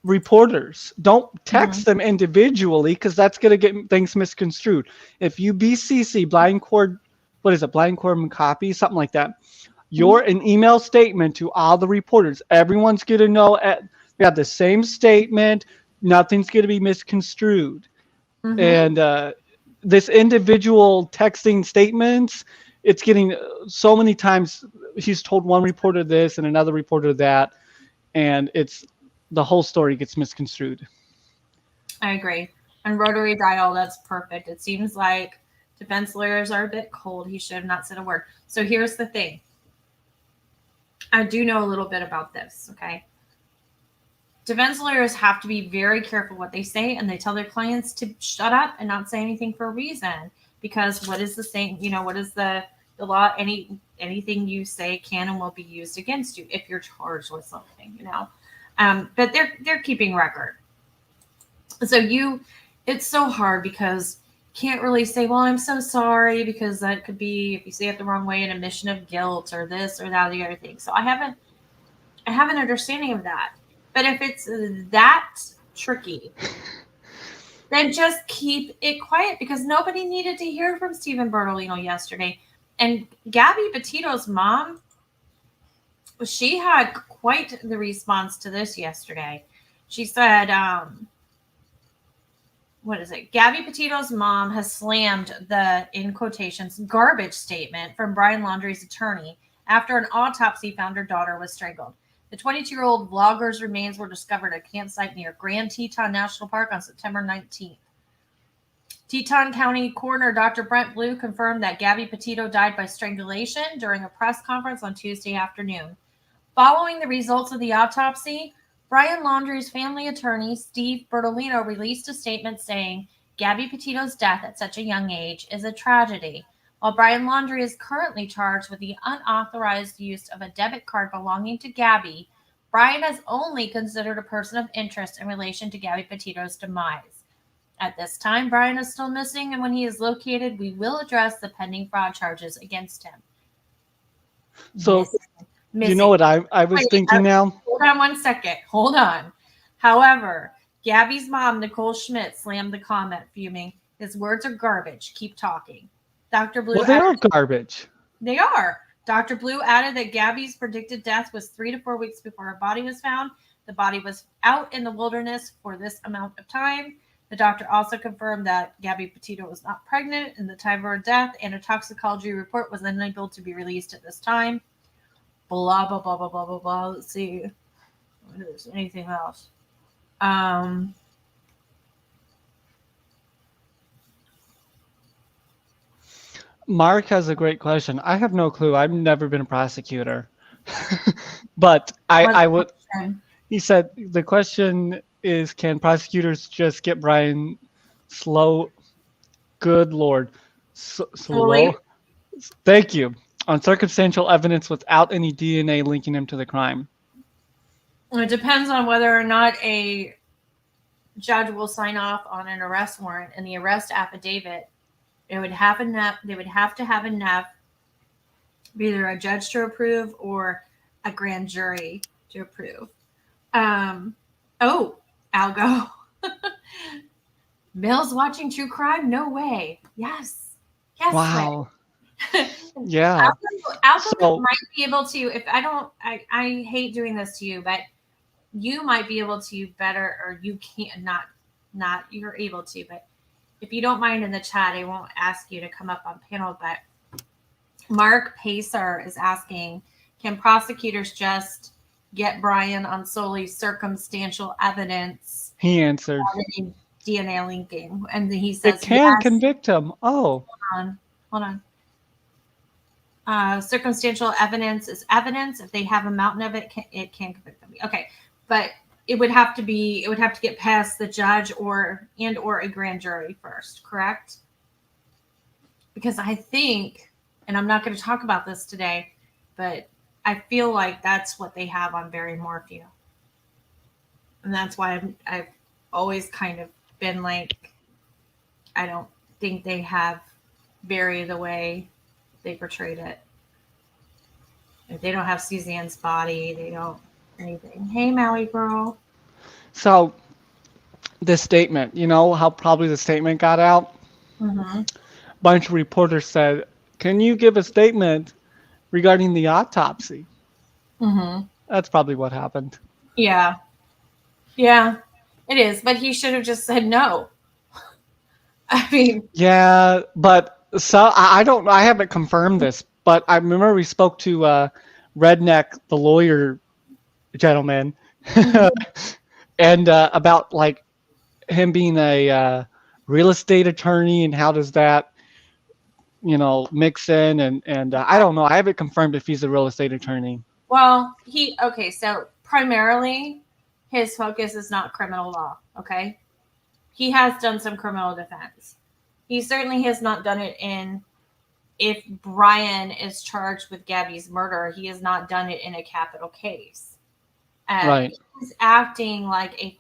reporters. Don't Mm-hmm. text them individually because that's going to get things misconstrued. If you BCC blind cord, what is it, blind cord copy, something like that, Mm-hmm. you're an email statement to all the reporters. Everyone's going to know they have the same statement. Nothing's going to be misconstrued. Mm-hmm. And this individual texting statements, it's getting so many times he's told one reporter this and another reporter that, and it's the whole story gets misconstrued. I agree. And rotary dial, that's perfect. It seems like defense lawyers are a bit cold. He should have not said a word. So here's the thing. I do know a little bit about this, okay? Defense lawyers have to be very careful what they say, and they tell their clients to shut up and not say anything for a reason. Because what is the same, what is the law? Anything you say can and will be used against you if you're charged with something. But they're keeping record. So it's so hard because you can't really say, well, I'm so sorry, because that could be, if you say it the wrong way, an admission of guilt or this or that or the other thing. So I have an understanding of that. But if it's that tricky, then just keep it quiet, because nobody needed to hear from Stephen Bertolino yesterday. And Gabby Petito's mom, she had quite the response to this yesterday. She said, what is it? Gabby Petito's mom has slammed the, in quotations, garbage statement from Brian Laundrie's attorney after an autopsy found her daughter was strangled. The 22-year-old vlogger's remains were discovered at a campsite near Grand Teton National Park on September 19th. Teton County Coroner Dr. Brent Blue confirmed that Gabby Petito died by strangulation during a press conference on Tuesday afternoon. Following the results of the autopsy, Brian Laundrie's family attorney, Steve Bertolino, released a statement saying Gabby Petito's death at such a young age is a tragedy. While Brian Laundrie is currently charged with the unauthorized use of a debit card belonging to Gabby, Brian is only considered a person of interest in relation to Gabby Petito's demise. At this time, Brian is still missing, and when he is located, we will address the pending fraud charges against him. So, you know what I was thinking now? Hold on one second. Hold on. However, Gabby's mom, Nicole Schmidt, slammed the comment, fuming, "His words are garbage. Keep talking." Dr. Blue. Well, they are garbage. They are. Dr. Blue added that Gabby's predicted death was 3 to 4 weeks before her body was found. The body was out in the wilderness for this amount of time. The doctor also confirmed that Gabby Petito was not pregnant in the time of her death, and a toxicology report was unable to be released at this time. Blah, blah, blah, blah, blah, blah, blah. Let's see if there's anything else. Mark has a great question. I have no clue. I've never been a prosecutor. But I would. He said the question is, can prosecutors just get Brian slow? Good Lord. Slow. Thank you. On circumstantial evidence without any DNA linking him to the crime. It depends on whether or not a judge will sign off on an arrest warrant and the arrest affidavit. It would have enough. They would have to have enough, either a judge to approve or a grand jury to approve. Algo. Mill's watching true crime? No way. Yes. Wow. Yeah. Algo might be able to, if I don't, I hate doing this to you, but you might be able to better, or you can't, not you're able to, but if you don't mind in the chat, I won't ask you to come up on panel, but Mark Pacer is asking, can prosecutors just get Brian on solely circumstantial evidence? He answered. DNA linking. And he says, it can convict him. Oh. Hold on. Circumstantial evidence is evidence. If they have a mountain of it, it can convict them. Okay. But it would have to get past the judge or a grand jury first, correct? Because I think, and I'm not going to talk about this today, but I feel like that's what they have on Barry Morphew. And that's why I've always kind of been like, I don't think they have Barry the way they portrayed it. If they don't have Suzanne's body, they don't anything. Hey, Maui girl. So the statement, you know how probably the statement got out? Mm-hmm. A bunch of reporters said, can you give a statement regarding the autopsy? Mm-hmm. That's probably what happened. Yeah. Yeah, it is. But he should have just said no. I mean. Yeah, but so I haven't confirmed this, but I remember we spoke to Redneck, the lawyer gentleman, and about like him being a real estate attorney and how does that, mix in and I don't know. I haven't confirmed if he's a real estate attorney. Well, so primarily his focus is not criminal law, okay? He has done some criminal defense. He certainly has not done it if Brian is charged with Gabby's murder, he has not done it in a capital case. Right. He's acting like a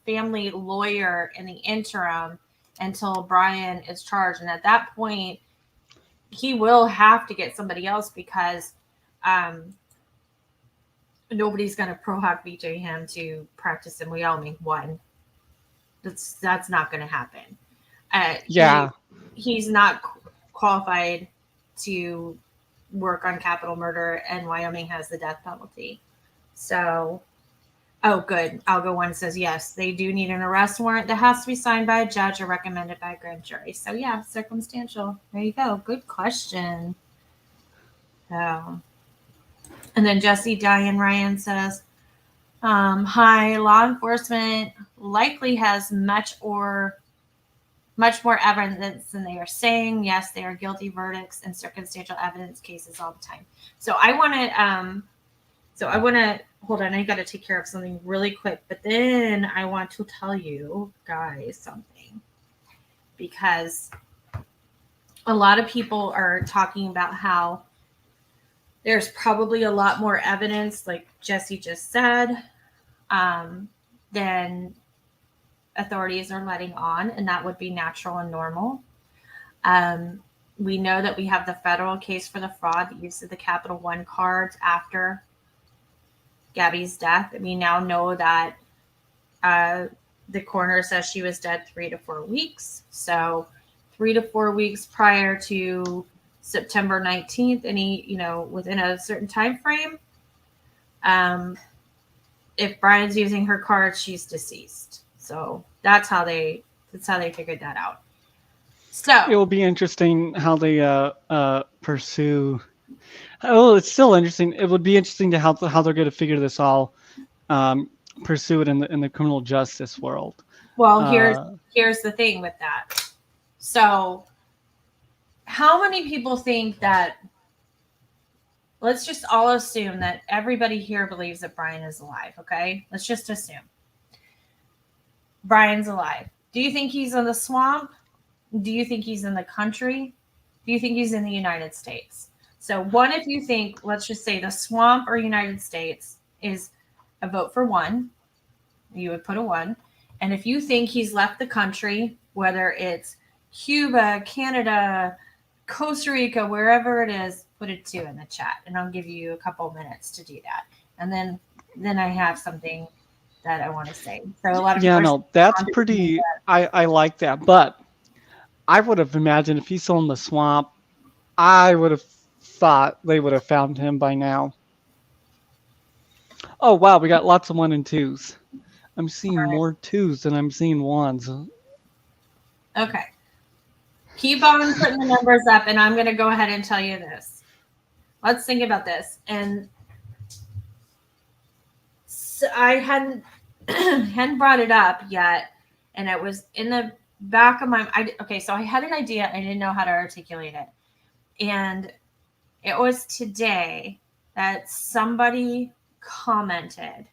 family lawyer in the interim until Brian is charged, and at that point, he will have to get somebody else because um, nobody's going to pro hoc VJ him to practice in Wyoming. One, that's not going to happen. Yeah. He's not qualified to work on capital murder, and Wyoming has the death penalty. So, oh, good. Algo One says yes, they do need an arrest warrant that has to be signed by a judge or recommended by a grand jury. So, yeah, circumstantial. There you go. Good question. Oh. And then Jesse Diane Ryan says, hi, law enforcement likely has much more evidence than they are saying. Yes, they are guilty verdicts and circumstantial evidence cases all the time. So I want to hold on. I got to take care of something really quick, but then I want to tell you guys something because a lot of people are talking about how there's probably a lot more evidence, like Jesse just said, than authorities are letting on, and that would be natural and normal. We know that we have the federal case for the fraud, the use of the Capital One cards after Gabby's death. We now know that the coroner says she was dead 3 to 4 weeks. So 3 to 4 weeks prior to September 19th, within a certain time frame. If Brian's using her cards, she's deceased. So that's how they figured that out. So It will be interesting how they pursue. Oh, it's still interesting. It would be interesting to how they're going to figure this all, pursue it in the criminal justice world. Well, here's the thing with that. So, how many people think that? Let's just all assume that everybody here believes that Brian is alive. Okay, let's just assume Brian's alive. Do you think he's in the swamp? Do you think he's in the country? Do you think he's in the United States? So, one, if you think, let's just say the swamp or United States is a vote for one, you would put a one. And if you think he's left the country, whether it's Cuba, Canada, Costa Rica, wherever it is, put a 2 in the chat. And I'll give you a couple minutes to do that. And then I have something that I want to say. So a lot of that's pretty. I like that, but I would have imagined if he's still in the swamp, I would have thought they would have found him by now. Oh wow, we got lots of 1 and 2s. I'm seeing more 2s than I'm seeing 1s. Okay. Keep on putting the numbers up, and I'm going to go ahead and tell you this. Let's think about this. And so I hadn't brought it up yet, and it was in the back of my mind. Okay, so I had an idea. I didn't know how to articulate it. And it was today that somebody commented,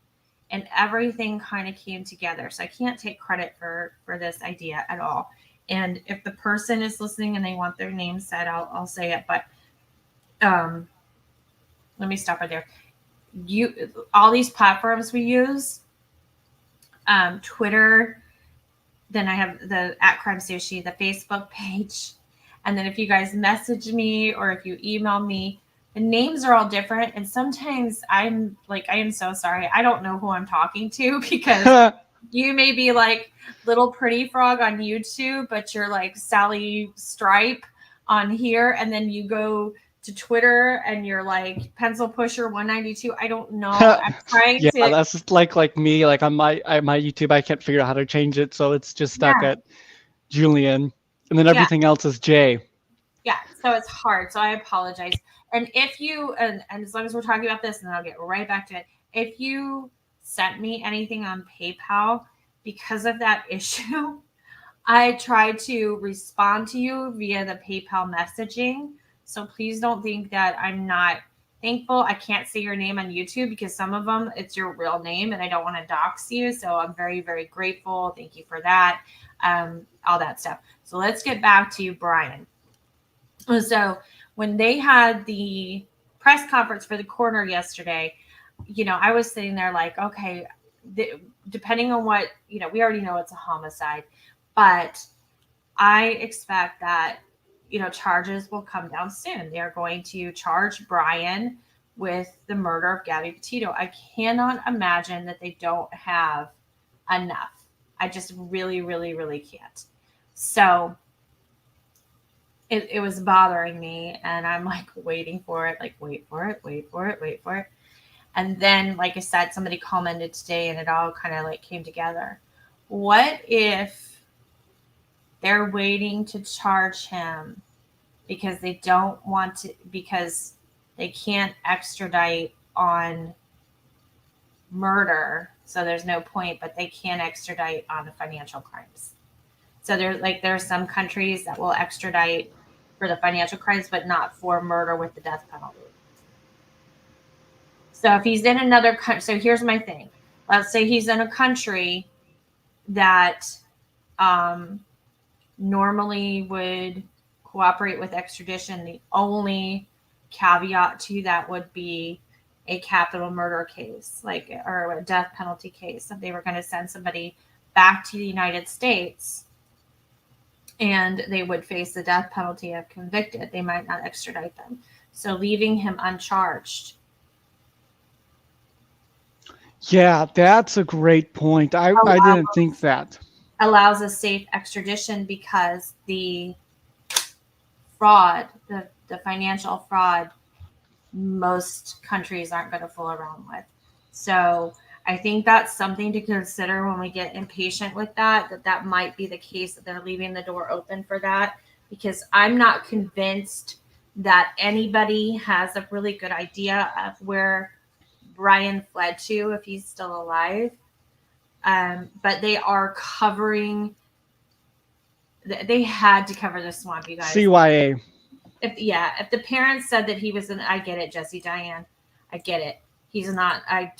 and everything kind of came together. So I can't take credit for this idea at all. And if the person is listening and they want their name said, I'll say it. But let me stop right there. All these platforms we use, Twitter, then I have the @CrimeSushi, the Facebook page. And then if you guys message me or if you email me, the names are all different. And sometimes I'm like, I am so sorry. I don't know who I'm talking to because you may be like Little Pretty Frog on YouTube, but you're like Sally Stripe on here. And then you go to Twitter and you're like Pencil Pusher 192. I don't know. I'm trying to. Yeah, that's just like me. Like on my YouTube, I can't figure out how to change it, so it's just stuck at Julian, and then everything else is Jay. Yeah, so it's hard. So I apologize. And if you and as long as we're talking about this, and then I'll get right back to it. If you sent me anything on PayPal because of that issue, I tried to respond to you via the PayPal messaging. So please don't think that I'm not thankful. I can't say your name on YouTube because some of them, it's your real name and I don't want to dox you. So I'm very, very grateful. Thank you for that. All that stuff. So let's get back to Brian. So when they had the press conference for the coroner yesterday, I was sitting there like, okay, depending on what, we already know it's a homicide, but I expect that, charges will come down soon. They're going to charge Brian with the murder of Gabby Petito. I cannot imagine that they don't have enough. I just really, really, really can't. So it was bothering me, and I'm like waiting for it, like wait for it, wait for it, wait for it. And then, like I said, somebody commented today and it all kind of like came together. What if they're waiting to charge him because they don't want to, because they can't extradite on murder, so there's no point, but they can extradite on financial crimes. So there's some countries that will extradite for the financial crimes, but not for murder with the death penalty. So if he's in another country, so here's my thing. Let's say he's in a country that normally would cooperate with extradition. The only caveat to that would be a capital murder case, or a death penalty case. If they were going to send somebody back to the United States and they would face the death penalty if convicted, they might not extradite them. So leaving him uncharged. Yeah, that's a great point. I didn't think that. Allows a safe extradition because the fraud, the financial fraud, most countries aren't going to fool around with. So I think that's something to consider when we get impatient with that might be the case, that they're leaving the door open for that, because I'm not convinced that anybody has a really good idea of where Brian fled to if he's still alive. But they are covering, they had to cover the swamp, you guys. CYA. If the parents said that he was I get it, Jesse, Diane, I get it. He's not in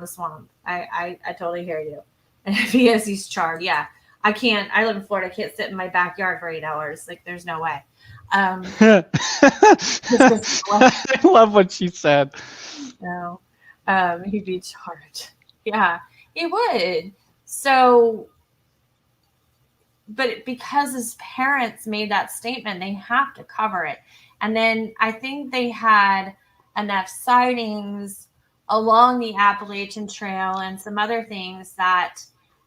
the swamp. I totally hear you. And if he is, he's charred. Yeah. I live in Florida. I can't sit in my backyard for 8 hours. Like, there's no way. I love what she said. No. He'd be charred. Yeah, he would. So, but because his parents made that statement, they have to cover it. And then I think they had enough sightings along the Appalachian Trail and some other things that,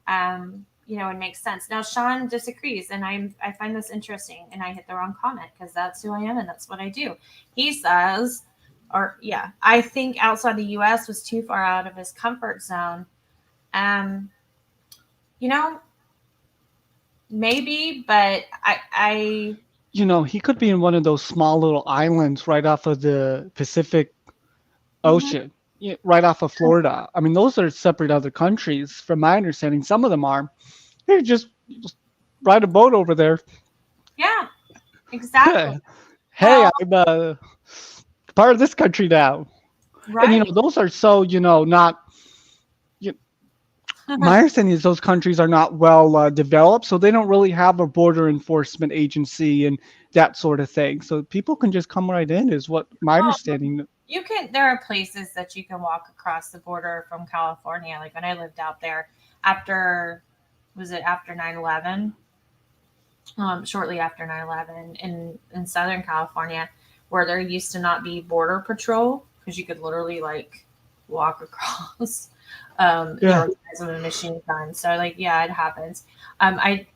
it makes sense. Now, Sean disagrees, and I find this interesting, and I hit the wrong comment because that's who I am and that's what I do. He says, I think outside the U.S. was too far out of his comfort zone. Maybe, but I he could be in one of those small little islands right off of the Pacific Ocean, right off of Florida. I mean, those are separate other countries, from my understanding. Some of them are. They just ride a boat over there. Yeah, exactly. Hey, I'm part of this country now. Right. And those are so not. My understanding is those countries are not well developed, so they don't really have a border enforcement agency and that sort of thing. So people can just come right in, is what my understanding. There are places that you can walk across the border from California. Like when I lived out there after 9/11? Shortly after 9/11 in Southern California, where there used to not be border patrol because you could literally walk across. With a machine gun. So it happens.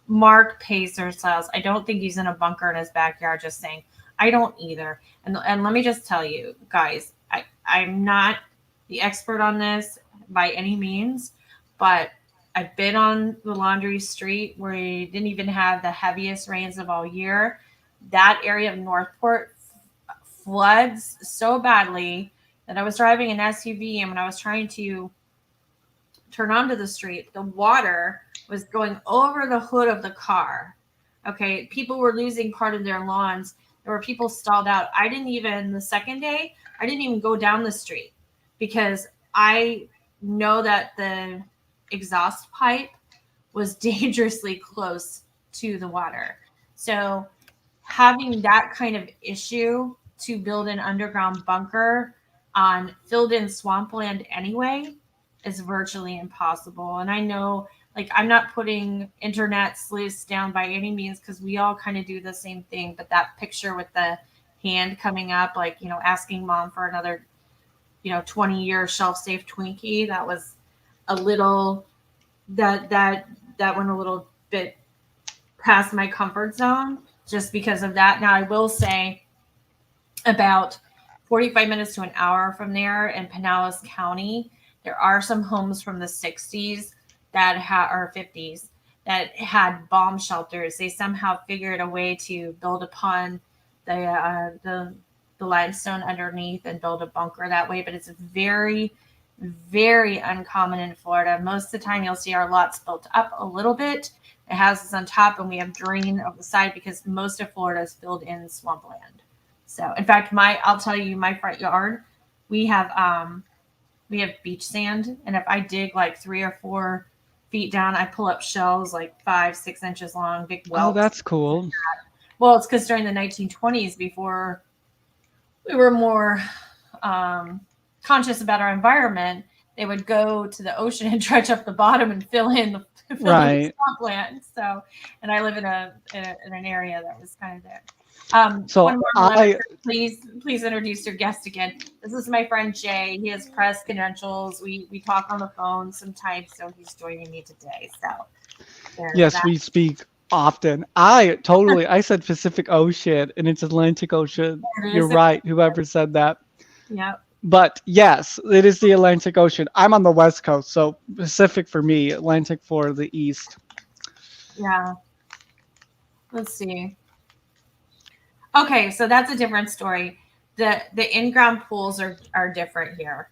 Mark Pacer says, I don't think he's in a bunker in his backyard. Just saying. I don't either. And let me just tell you guys, I'm not the expert on this by any means, but I've been on the Laundry Street where we didn't even have the heaviest rains of all year. That area of Northport floods so badly that I was driving an SUV, and when I was trying to turn onto the street, the water was going over the hood of the car. Okay, people were losing part of their lawns. There were people stalled out. The second day, I didn't even go down the street because I know that the exhaust pipe was dangerously close to the water. So having that kind of issue to build an underground bunker, on filled in swampland anyway is virtually impossible. And I know, like, I'm not putting internet sleuths down by any means because we all kind of do the same thing. But that picture with the hand coming up, like, asking mom for another, 20-year shelf safe Twinkie, that was a little, that went a little bit past my comfort zone just because of that. Now, I will say about 45 minutes to an hour from there in Pinellas County, there are some homes from the 60s or 50s that had bomb shelters. They somehow figured a way to build upon the limestone underneath and build a bunker that way. But it's very, very uncommon in Florida. Most of the time, you'll see our lots built up a little bit. It has us on top, and we have drain of the side because most of Florida is filled in swampland. So, in fact, I'll tell you, my front yard, we have beach sand, and if I dig like 3 or 4 feet down, I pull up shells like 5-6 inches long, big welts. Oh, that's cool. Well, it's because during the 1920s, before we were more conscious about our environment, they would go to the ocean and dredge up the bottom and fill in the swampland. So, and I live in an area that was kind of there. So please introduce your guest again. This is my friend Jay. He has press credentials. We talk on the phone sometimes, so he's joining me today. So yes, we speak often. I said Pacific Ocean and it's Atlantic Ocean. You're right. Whoever said that. Yeah. But yes, it is the Atlantic Ocean. I'm on the West Coast, so Pacific for me, Atlantic for the East. Yeah. Let's see. Okay, so that's a different story. The in-ground pools are different here.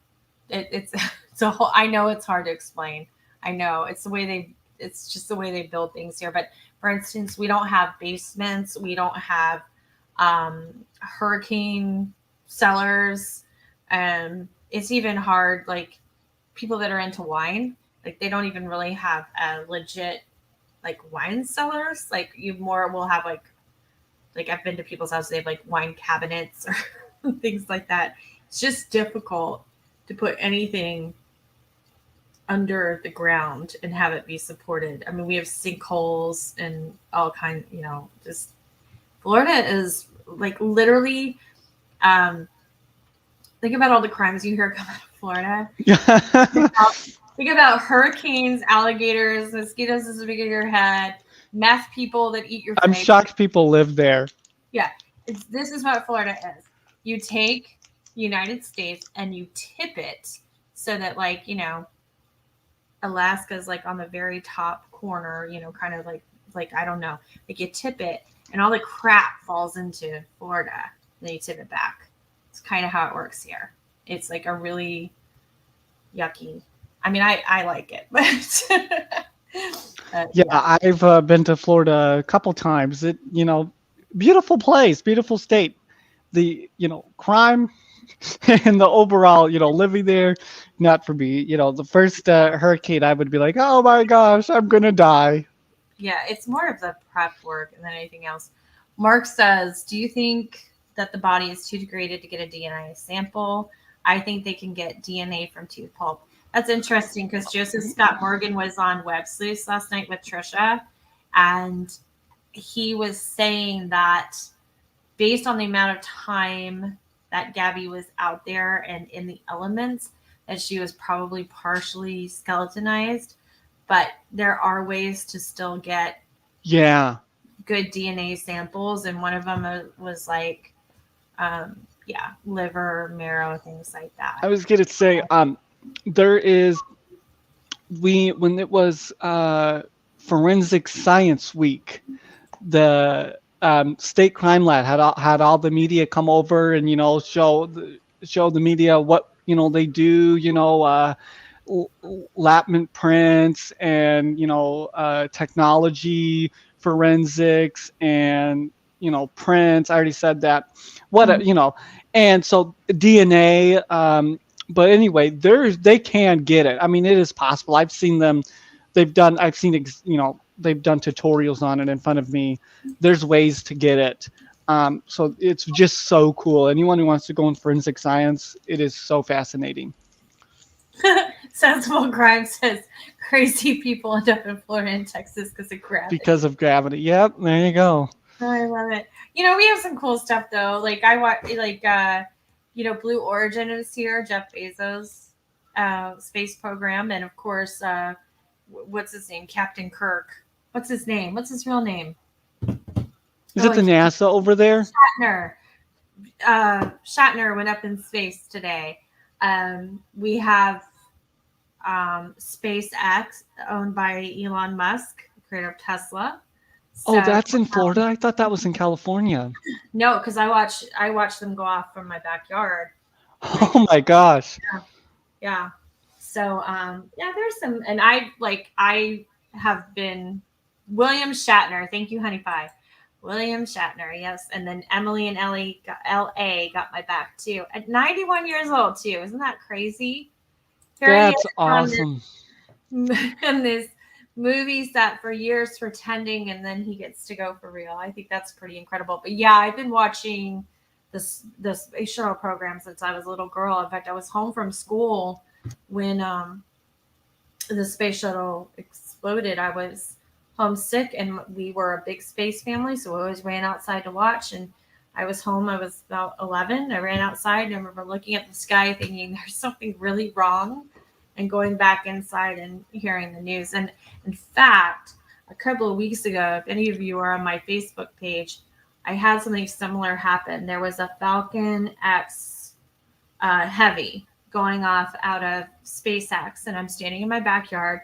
It's a whole. I know it's hard to explain. I know it's just the way they build things here. But for instance, we don't have basements. We don't have hurricane cellars. It's even hard. Like people that are into wine, like they don't even really have a legit like wine cellars. Like will have like I've been to people's houses, they have like wine cabinets or things like that. It's just difficult to put anything under the ground and have it be supported. I mean, we have sinkholes and all kinds, just Florida is like literally, think about all the crimes you hear come out of Florida. Think about hurricanes, alligators, mosquitoes as big as your head, meth people that eat your face. I'm shocked people live there. Yeah. This is what Florida is. You take United States and you tip it so that Alaska's like on the very top corner, kind of like I don't know. Like you tip it and all the crap falls into Florida and then you tip it back. It's kind of how it works here. It's like a really yucky. I mean, I like it, but yeah, I've been to Florida a couple times. It, beautiful place, beautiful state. The, crime and the overall, living there, not for me. The first hurricane, I would be like, oh my gosh, I'm going to die. Yeah, it's more of the prep work than anything else. Mark says, do you think that the body is too degraded to get a DNA sample? I think they can get DNA from tooth pulp. That's interesting because Joseph Scott Morgan was on Web Sleuths last night with Trisha, and he was saying that based on the amount of time that Gabby was out there and in the elements, that she was probably partially skeletonized, but there are ways to still get good DNA samples, and one of them was like liver, marrow, things like that. I was gonna say there is when it was Forensic Science Week, the state crime lab had all the media come over and show the media what they do, Lapman prints and technology forensics and prints. I already said that. And so DNA. But anyway, they can get it. I mean, it is possible. I've seen them. They've done tutorials on it in front of me. There's ways to get it. So it's just so cool. Anyone who wants to go in forensic science, it is so fascinating. Sensible Crime says crazy people end up in Florida and Texas because of gravity. Because of gravity. Yep, there you go. Oh, I love it. We have some cool stuff though. Like I watch, Blue Origin is here. Jeff Bezos, space program, and of course, what's his name? Captain Kirk. What's his name? What's his real name? Is it the NASA over there? Shatner. Shatner went up in space today. We have SpaceX, owned by Elon Musk, creator of Tesla. So, that's in Florida? I thought that was in California. No, because I watch them go off from my backyard. Oh my gosh. Yeah. So there's some, and I have been William Shatner. Thank you, Honey Pie. William Shatner, yes. And then Emily and L.A. got my back too. At 91 years old too. Isn't that crazy? That's awesome. And this movie set for years pretending, and then he gets to go for real. I think that's pretty incredible. But yeah, I've been watching the space shuttle program since I was a little girl. In fact, I was home from school when the space shuttle exploded. I was homesick, and we were a big space family, so we always ran outside to watch. And I was home. I was about 11. I ran outside, and I remember looking at the sky thinking there's something really wrong, and going back inside and hearing the news. And in fact, a couple of weeks ago, if any of you are on my Facebook page, I had something similar happen. There was a Falcon X Heavy going off out of SpaceX, and I'm standing in my backyard,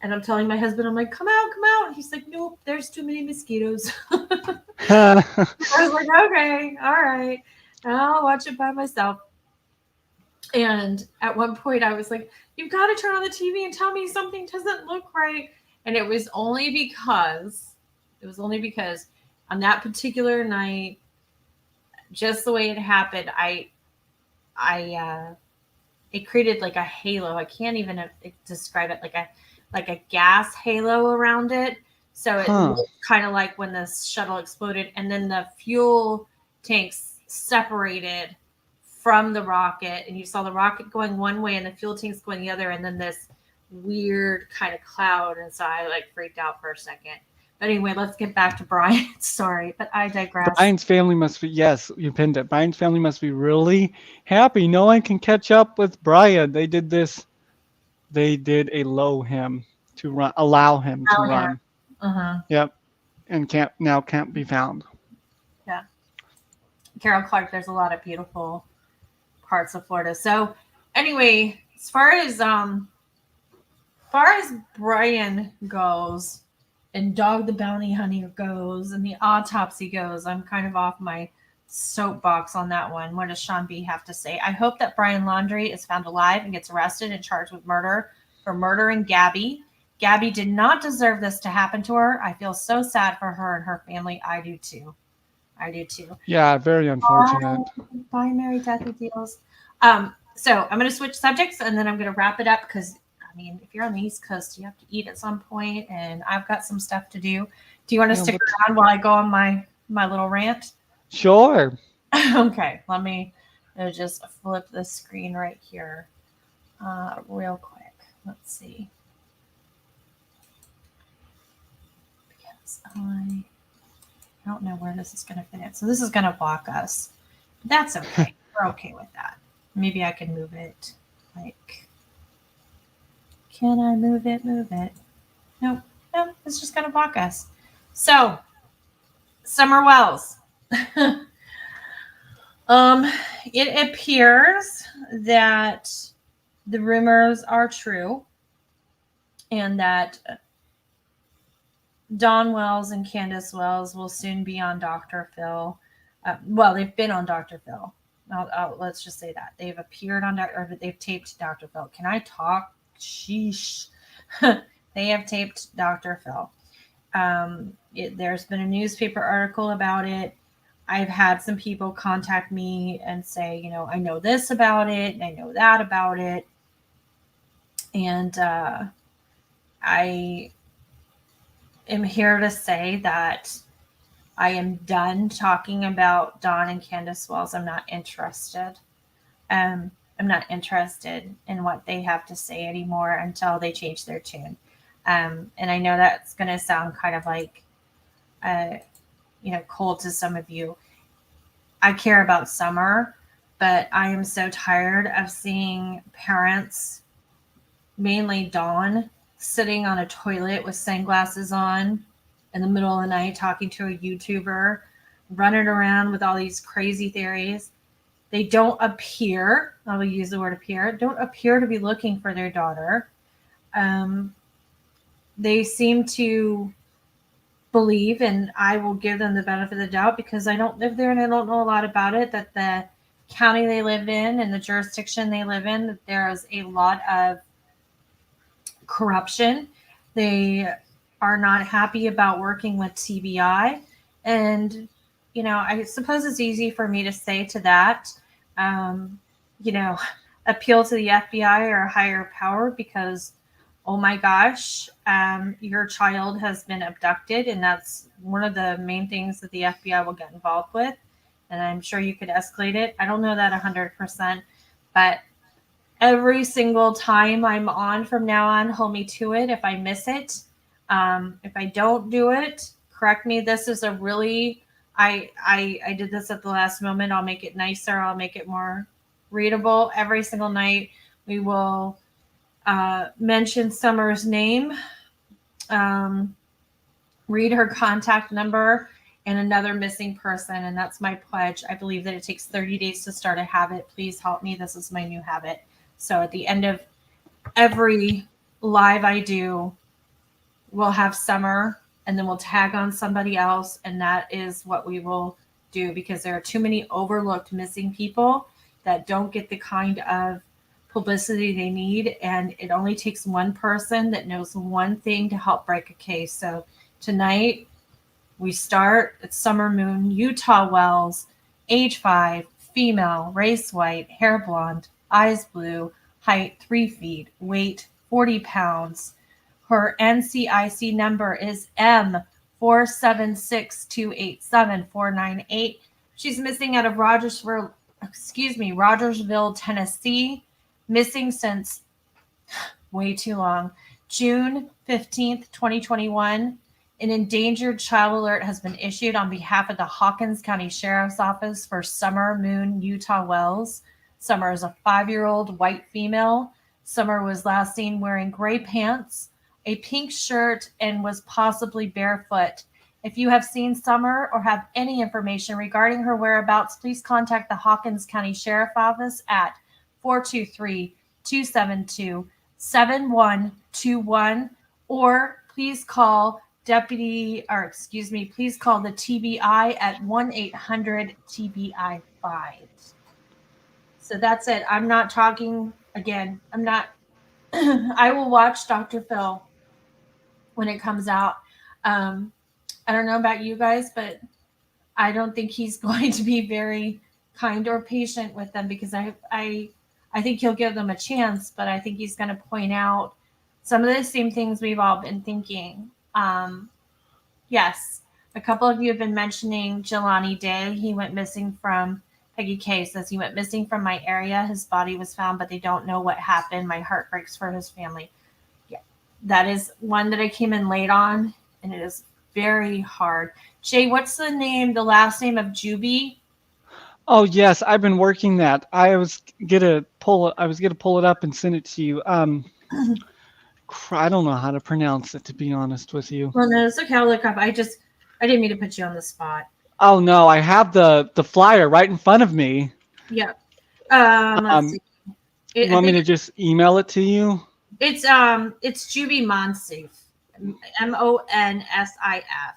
and I'm telling my husband, I'm like, come out, come out. He's like, nope, there's too many mosquitoes. I was like, okay, all right. I'll watch it by myself. And at one point I was like, you've got to turn on the TV and tell me something doesn't look right. And it was only because on that particular night, just the way it happened, it created like a halo. I can't even describe it, like a gas halo around it. So it looked kind of like when the shuttle exploded, and then the fuel tanks separated from the rocket, and you saw the rocket going one way and the fuel tanks going the other, and then this weird kind of cloud. And so I freaked out for a second. But anyway, let's get back to Brian. Sorry, but I digress. Brian's family must be, yes, you pinned it. Brian's family must be really happy. No one can catch up with Brian. They did allow him to run. Uh-huh. Yep. And can't be found. Yeah. Carol Clark, there's a lot of beautiful parts of Florida. So anyway, as far as Brian goes, and Dog the Bounty Hunter goes, and the autopsy goes, I'm kind of off my soapbox on that one. What does Sean B have to say? I hope that Brian Laundrie is found alive and gets arrested and charged with murder for murdering Gabby. Gabby did not deserve this to happen to her. I feel so sad for her and her family. I do too. Yeah, very unfortunate. Bye, Mary Death Deals. So I'm going to switch subjects, and then I'm going to wrap it up because, I mean, if you're on the East Coast, you have to eat at some point, and I've got some stuff to do. Do you want to stick around while I go on my little rant? Sure. Okay, let me just flip the screen right here real quick. Let's see. Because I don't know where this is going to fit in. So this is going to block us. That's okay. We're okay with that. Maybe I can move it. Can I move it? Nope. No, it's just going to block us. So, Summer Wells. It appears that the rumors are true, and that Dawn Wells and Candace Wells will soon be on Dr. Phil. They've been on Dr. Phil. Let's just say that they've appeared on they've taped Dr. Phil. Can I talk? Sheesh. They have taped Dr. Phil. There's been a newspaper article about it. I've had some people contact me and say, I know this about it, and I know that about it. And I am here to say that I am done talking about Dawn and Candace Wells. I'm not interested. Um, I'm not interested in what they have to say anymore until they change their tune. And I know that's going to sound kind of like, uh, cold to some of you. I care about Summer, but I am so tired of seeing parents, mainly Dawn, sitting on a toilet with sunglasses on in the middle of the night talking to a YouTuber, running around with all these crazy theories. They don't appear, I will use the word appear, don't appear to be looking for their daughter. Um, they seem to believe, and I will give them the benefit of the doubt because I don't live there and I don't know a lot about it, that the county they live in and the jurisdiction they live in, that there is a lot of corruption. They are not happy about working with TBI. And, I suppose it's easy for me to say to that, um, you know, appeal to the FBI or a higher power because, oh my gosh, your child has been abducted. And that's one of the main things that the FBI will get involved with. And I'm sure you could escalate it. I don't know that 100%, but every single time I'm on from now on, hold me to it if I miss it. If I don't do it, correct me. This is a really, I did this at the last moment. I'll make it nicer. I'll make it more readable. Every single night we will mention Summer's name, um, read her contact number, and another missing person. And that's my pledge. I believe that it takes 30 days to start a habit. Please help me. This is my new habit. So at the end of every live I do, we'll have Summer and then we'll tag on somebody else. And that is what we will do because there are too many overlooked missing people that don't get the kind of publicity they need. And it only takes one person that knows one thing to help break a case. So tonight we start at Summer Moon, Utah Wells, age 5, female, race white, hair blonde, eyes blue, height 3 feet, weight 40 pounds. Her NCIC number is M476287-498. She's missing out of Rogersville, Tennessee. Missing since way too long. June 15th, 2021. An endangered child alert has been issued on behalf of the Hawkins County Sheriff's Office for Summer Moon Utah Wells. Summer is a 5-year-old white female. Summer was last seen wearing gray pants, a pink shirt, and was possibly barefoot. If you have seen Summer or have any information regarding her whereabouts, please contact the Hawkins County Sheriff's Office at 423-272-7121 or please call please call the TBI at 1-800-TBI-5. So that's it. I'm not talking again. I'm not, I will watch Dr. Phil when it comes out. I don't know about you guys, but I don't think he's going to be very kind or patient with them because I think he'll give them a chance, but I think he's going to point out some of the same things we've all been thinking. Yes, a couple of you have been mentioning Jelani Day. He went missing from, Peggy K says he went missing from my area. His body was found, but they don't know what happened. My heart breaks for his family. Yeah, that is one that I came in late on, and it is very hard. Jay, what's the last name of Juby? Oh yes, I've been working that. I was gonna pull it up and send it to you. I don't know how to pronounce it, to be honest with you. Well, no, it's okay. I'll look up. I didn't mean to put you on the spot. Oh no, I have the flyer right in front of me. Yeah. Let's see. You want me to just email it to you? It's Juby Monsif, Monsif.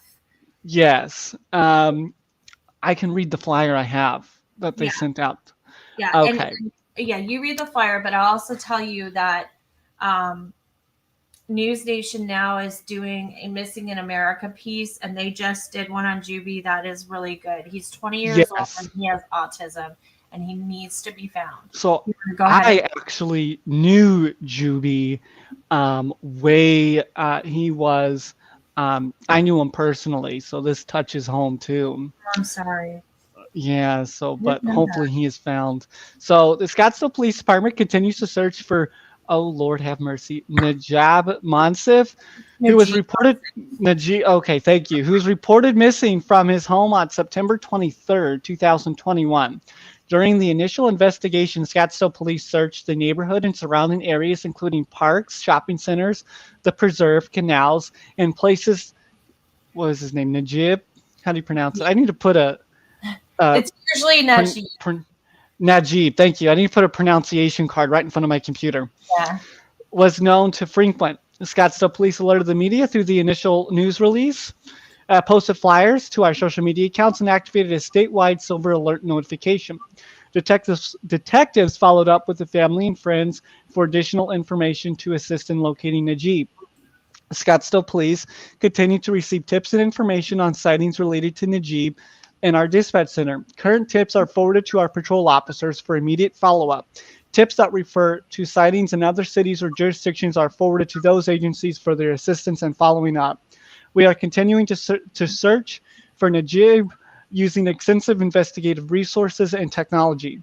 Yes. I can read the flyer I have that they sent out. Yeah. Okay. And you read the flyer, but I'll also tell you that News Nation Now is doing a Missing in America piece, and they just did one on Juby that is really good. He's 20 years old and he has autism, and he needs to be found. So I actually knew Juby he was I knew him personally, so this touches home too. I'm sorry. Yeah, so I didn't but know that. hopefully he is found. So the Scottsdale Police Department continues to search for, oh Lord have mercy, Najab Mansif, No, who was G. reported Najib, okay, thank you, who was reported missing from his home on September 23rd, 2021. During the initial investigation, Scottsdale police searched the neighborhood and surrounding areas, including parks, shopping centers, the preserve, canals, and places. What was his name? Najib? How do you pronounce it? I need to put a It's usually not pron, G. pron, Najib, thank you. I need to put a pronunciation card right in front of my computer. Yeah. Was known to frequent. The Scottsdale police alerted the media through the initial news release, posted flyers to our social media accounts, and activated a statewide silver alert notification. Detectives followed up with the family and friends for additional information to assist in locating Najib. Scottsdale police continue to receive tips and information on sightings related to Najib in our dispatch center. Current tips are forwarded to our patrol officers for immediate follow-up. Tips that refer to sightings in other cities or jurisdictions are forwarded to those agencies for their assistance and following up. We are continuing to search for Najib using extensive investigative resources and technology.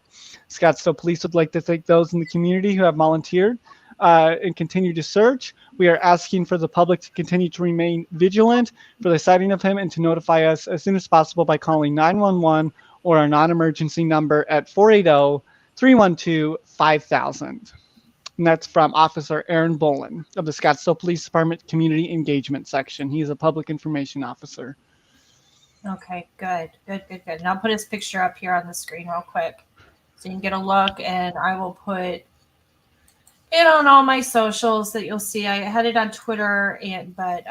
Scottsdale Police would like to thank those in the community who have volunteered and continue to search. We are asking for the public to continue to remain vigilant for the sighting of him and to notify us as soon as possible by calling 911 or our non-emergency number at 480-312-5000. And that's from Officer Aaron Bolin of the Scottsdale Police Department Community Engagement Section. He's a public information officer. Okay, good, good, good, good. And I'll put his picture up here on the screen real quick so you can get a look. And I will put it on all my socials that you'll see. I had it on Twitter, but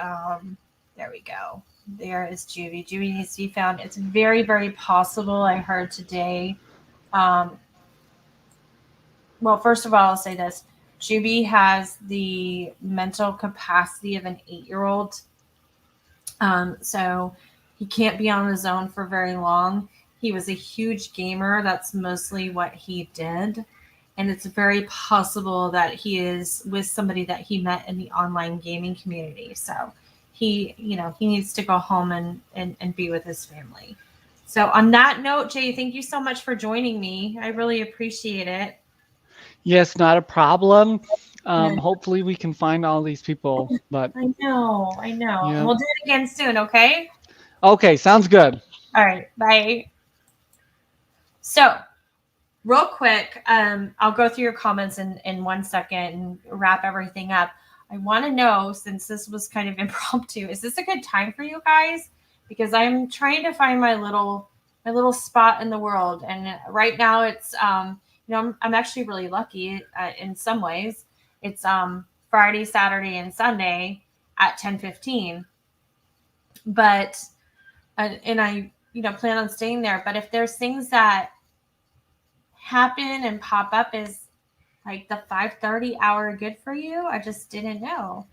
there we go. There is Juvie. Juvie needs to be found. It's very, very possible. I heard today. Well, first of all, I'll say this: Juvie has the mental capacity of an 8-year-old. So he can't be on his own for very long. He was a huge gamer. That's mostly what he did. And it's very possible that he is with somebody that he met in the online gaming community. So he needs to go home and be with his family. So on that note, Jay, thank you so much for joining me. I really appreciate it. Yes, not a problem. And Hopefully we can find all these people, but I know. And yeah. we'll do it again soon, okay? Okay, sounds good. All right, bye. So real quick, I'll go through your comments in 1 second and wrap everything up. I want to know, since this was kind of impromptu, is this a good time for you guys? Because I'm trying to find my little spot in the world, and right now it's I'm actually really lucky in some ways. It's Friday, Saturday, and Sunday at 10:15, but and I plan on staying there. But if there's things that happen and pop up, is like the 5:30 hour good for you? I just didn't know.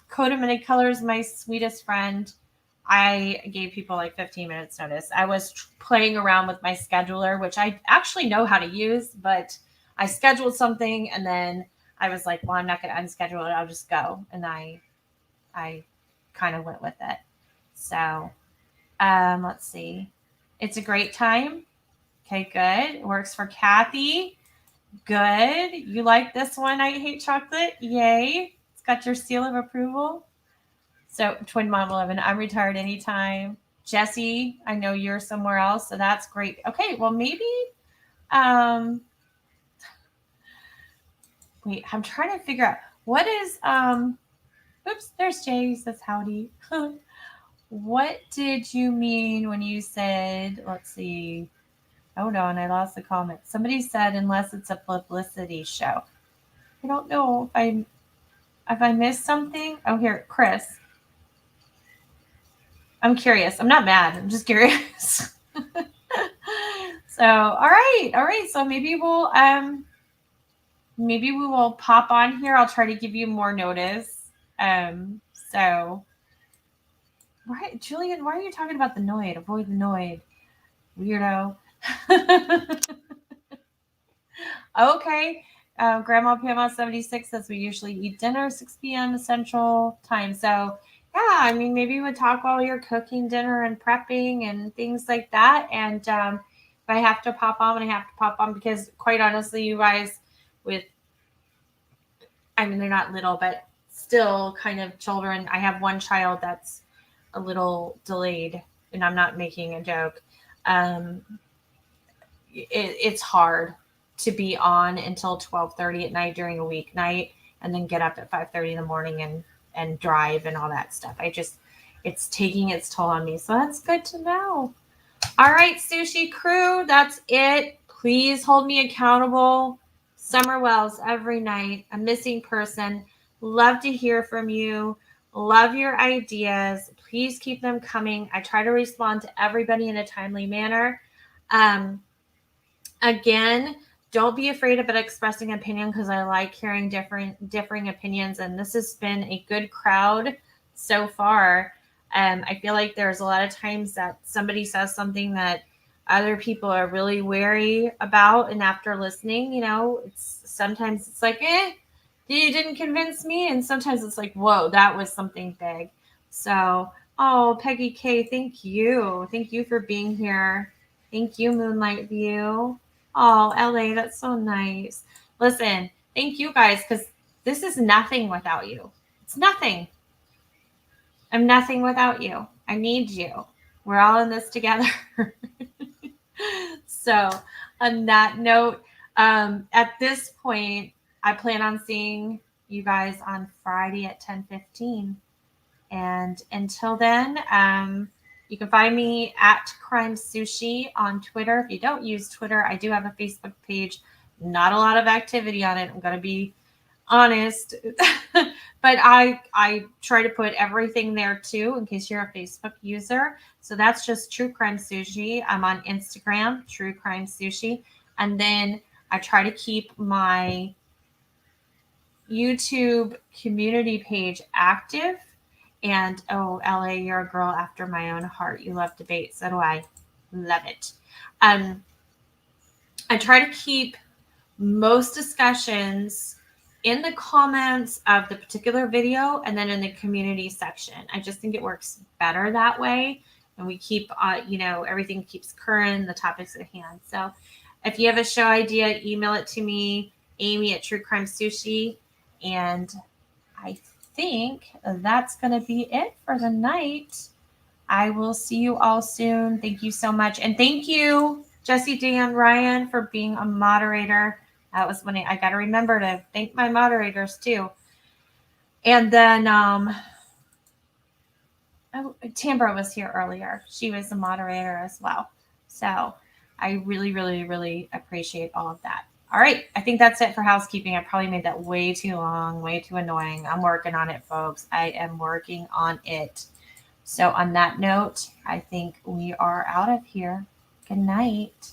Code of Many Colors, my sweetest friend. I gave people like 15 minutes notice. I was playing around with my scheduler, which I actually know how to use, but I scheduled something and then I was like, well, I'm not going to unschedule it. I'll just go. And I kind of went with it. So let's see. It's a great time. Okay, good. It works for Kathy. Good. You like this one? I hate chocolate. Yay. It's got your seal of approval. So Twin Mom 11, I'm retired anytime. Jesse, I know you're somewhere else, so that's great. Okay, well maybe wait, I'm trying to figure out what is oops, there's Jay, says howdy. What did you mean when you said, let's see. Hold on, I lost the comment. Somebody said unless it's a publicity show. I don't know if I missed something. Oh, here, Chris. I'm curious. I'm not mad. I'm just curious. So, all right. So maybe we will pop on here. I'll try to give you more notice. So, right, Julian, why are you talking about the Noid? Avoid the Noid, weirdo. Okay. Grandma Pama 76 says we usually eat dinner 6 p.m. Central Time. So yeah, I mean, maybe we would talk while you're cooking dinner and prepping and things like that. And if I have to pop on, I have to pop on because, quite honestly, you guys, with, I mean, they're not little, but still kind of children. I have one child that's a little delayed, and I'm not making a joke. Um, it's hard to be on until 12:30 at night during a weeknight, and then get up at 5:30 in the morning and drive and all that stuff. It's taking its toll on me. So that's good to know. All right, Sushi crew, that's it. Please hold me accountable. Summer Wells every night, a missing person. Love to hear from you. Love your ideas. Please keep them coming. I try to respond to everybody in a timely manner. Again, don't be afraid of expressing opinion because I like hearing differing opinions, and this has been a good crowd so far. I feel like there's a lot of times that somebody says something that other people are really wary about, and after listening, it's sometimes it's like, you didn't convince me, and sometimes it's like, whoa, that was something big. So, oh, Peggy K, thank you for being here. Thank you, Moonlight View. Oh, LA, that's so nice. Listen, thank you guys because this is nothing without you. It's nothing. I'm nothing without you. I need you. We're all in this together. So, on that note, at this point, I plan on seeing you guys on Friday at 10:15. And until then, you can find me at Crime Sushi on Twitter. If you don't use Twitter, I do have a Facebook page. Not a lot of activity on it. I'm going to be honest. But I try to put everything there too, in case you're a Facebook user. So that's just True Crime Sushi. I'm on Instagram, True Crime Sushi. And then I try to keep my YouTube community page active. And oh, LA, you're a girl after my own heart. You love debate. So do I. Love it. I try to keep most discussions in the comments of the particular video and then in the community section. I just think it works better that way. And we keep, everything keeps current, the topics at hand. So if you have a show idea, email it to me, Amy at True Crime Sushi. And I think that's going to be it for the night. I will see you all soon. Thank you so much. And thank you, Jesse, Dan, Ryan, for being a moderator. That was when I got to remember to thank my moderators too. And then Tambra was here earlier. She was a moderator as well. So I really, really, really appreciate all of that. All right. I think that's it for housekeeping. I probably made that way too long, way too annoying. I'm working on it, folks. I am working on it. So on that note, I think we are out of here. Good night.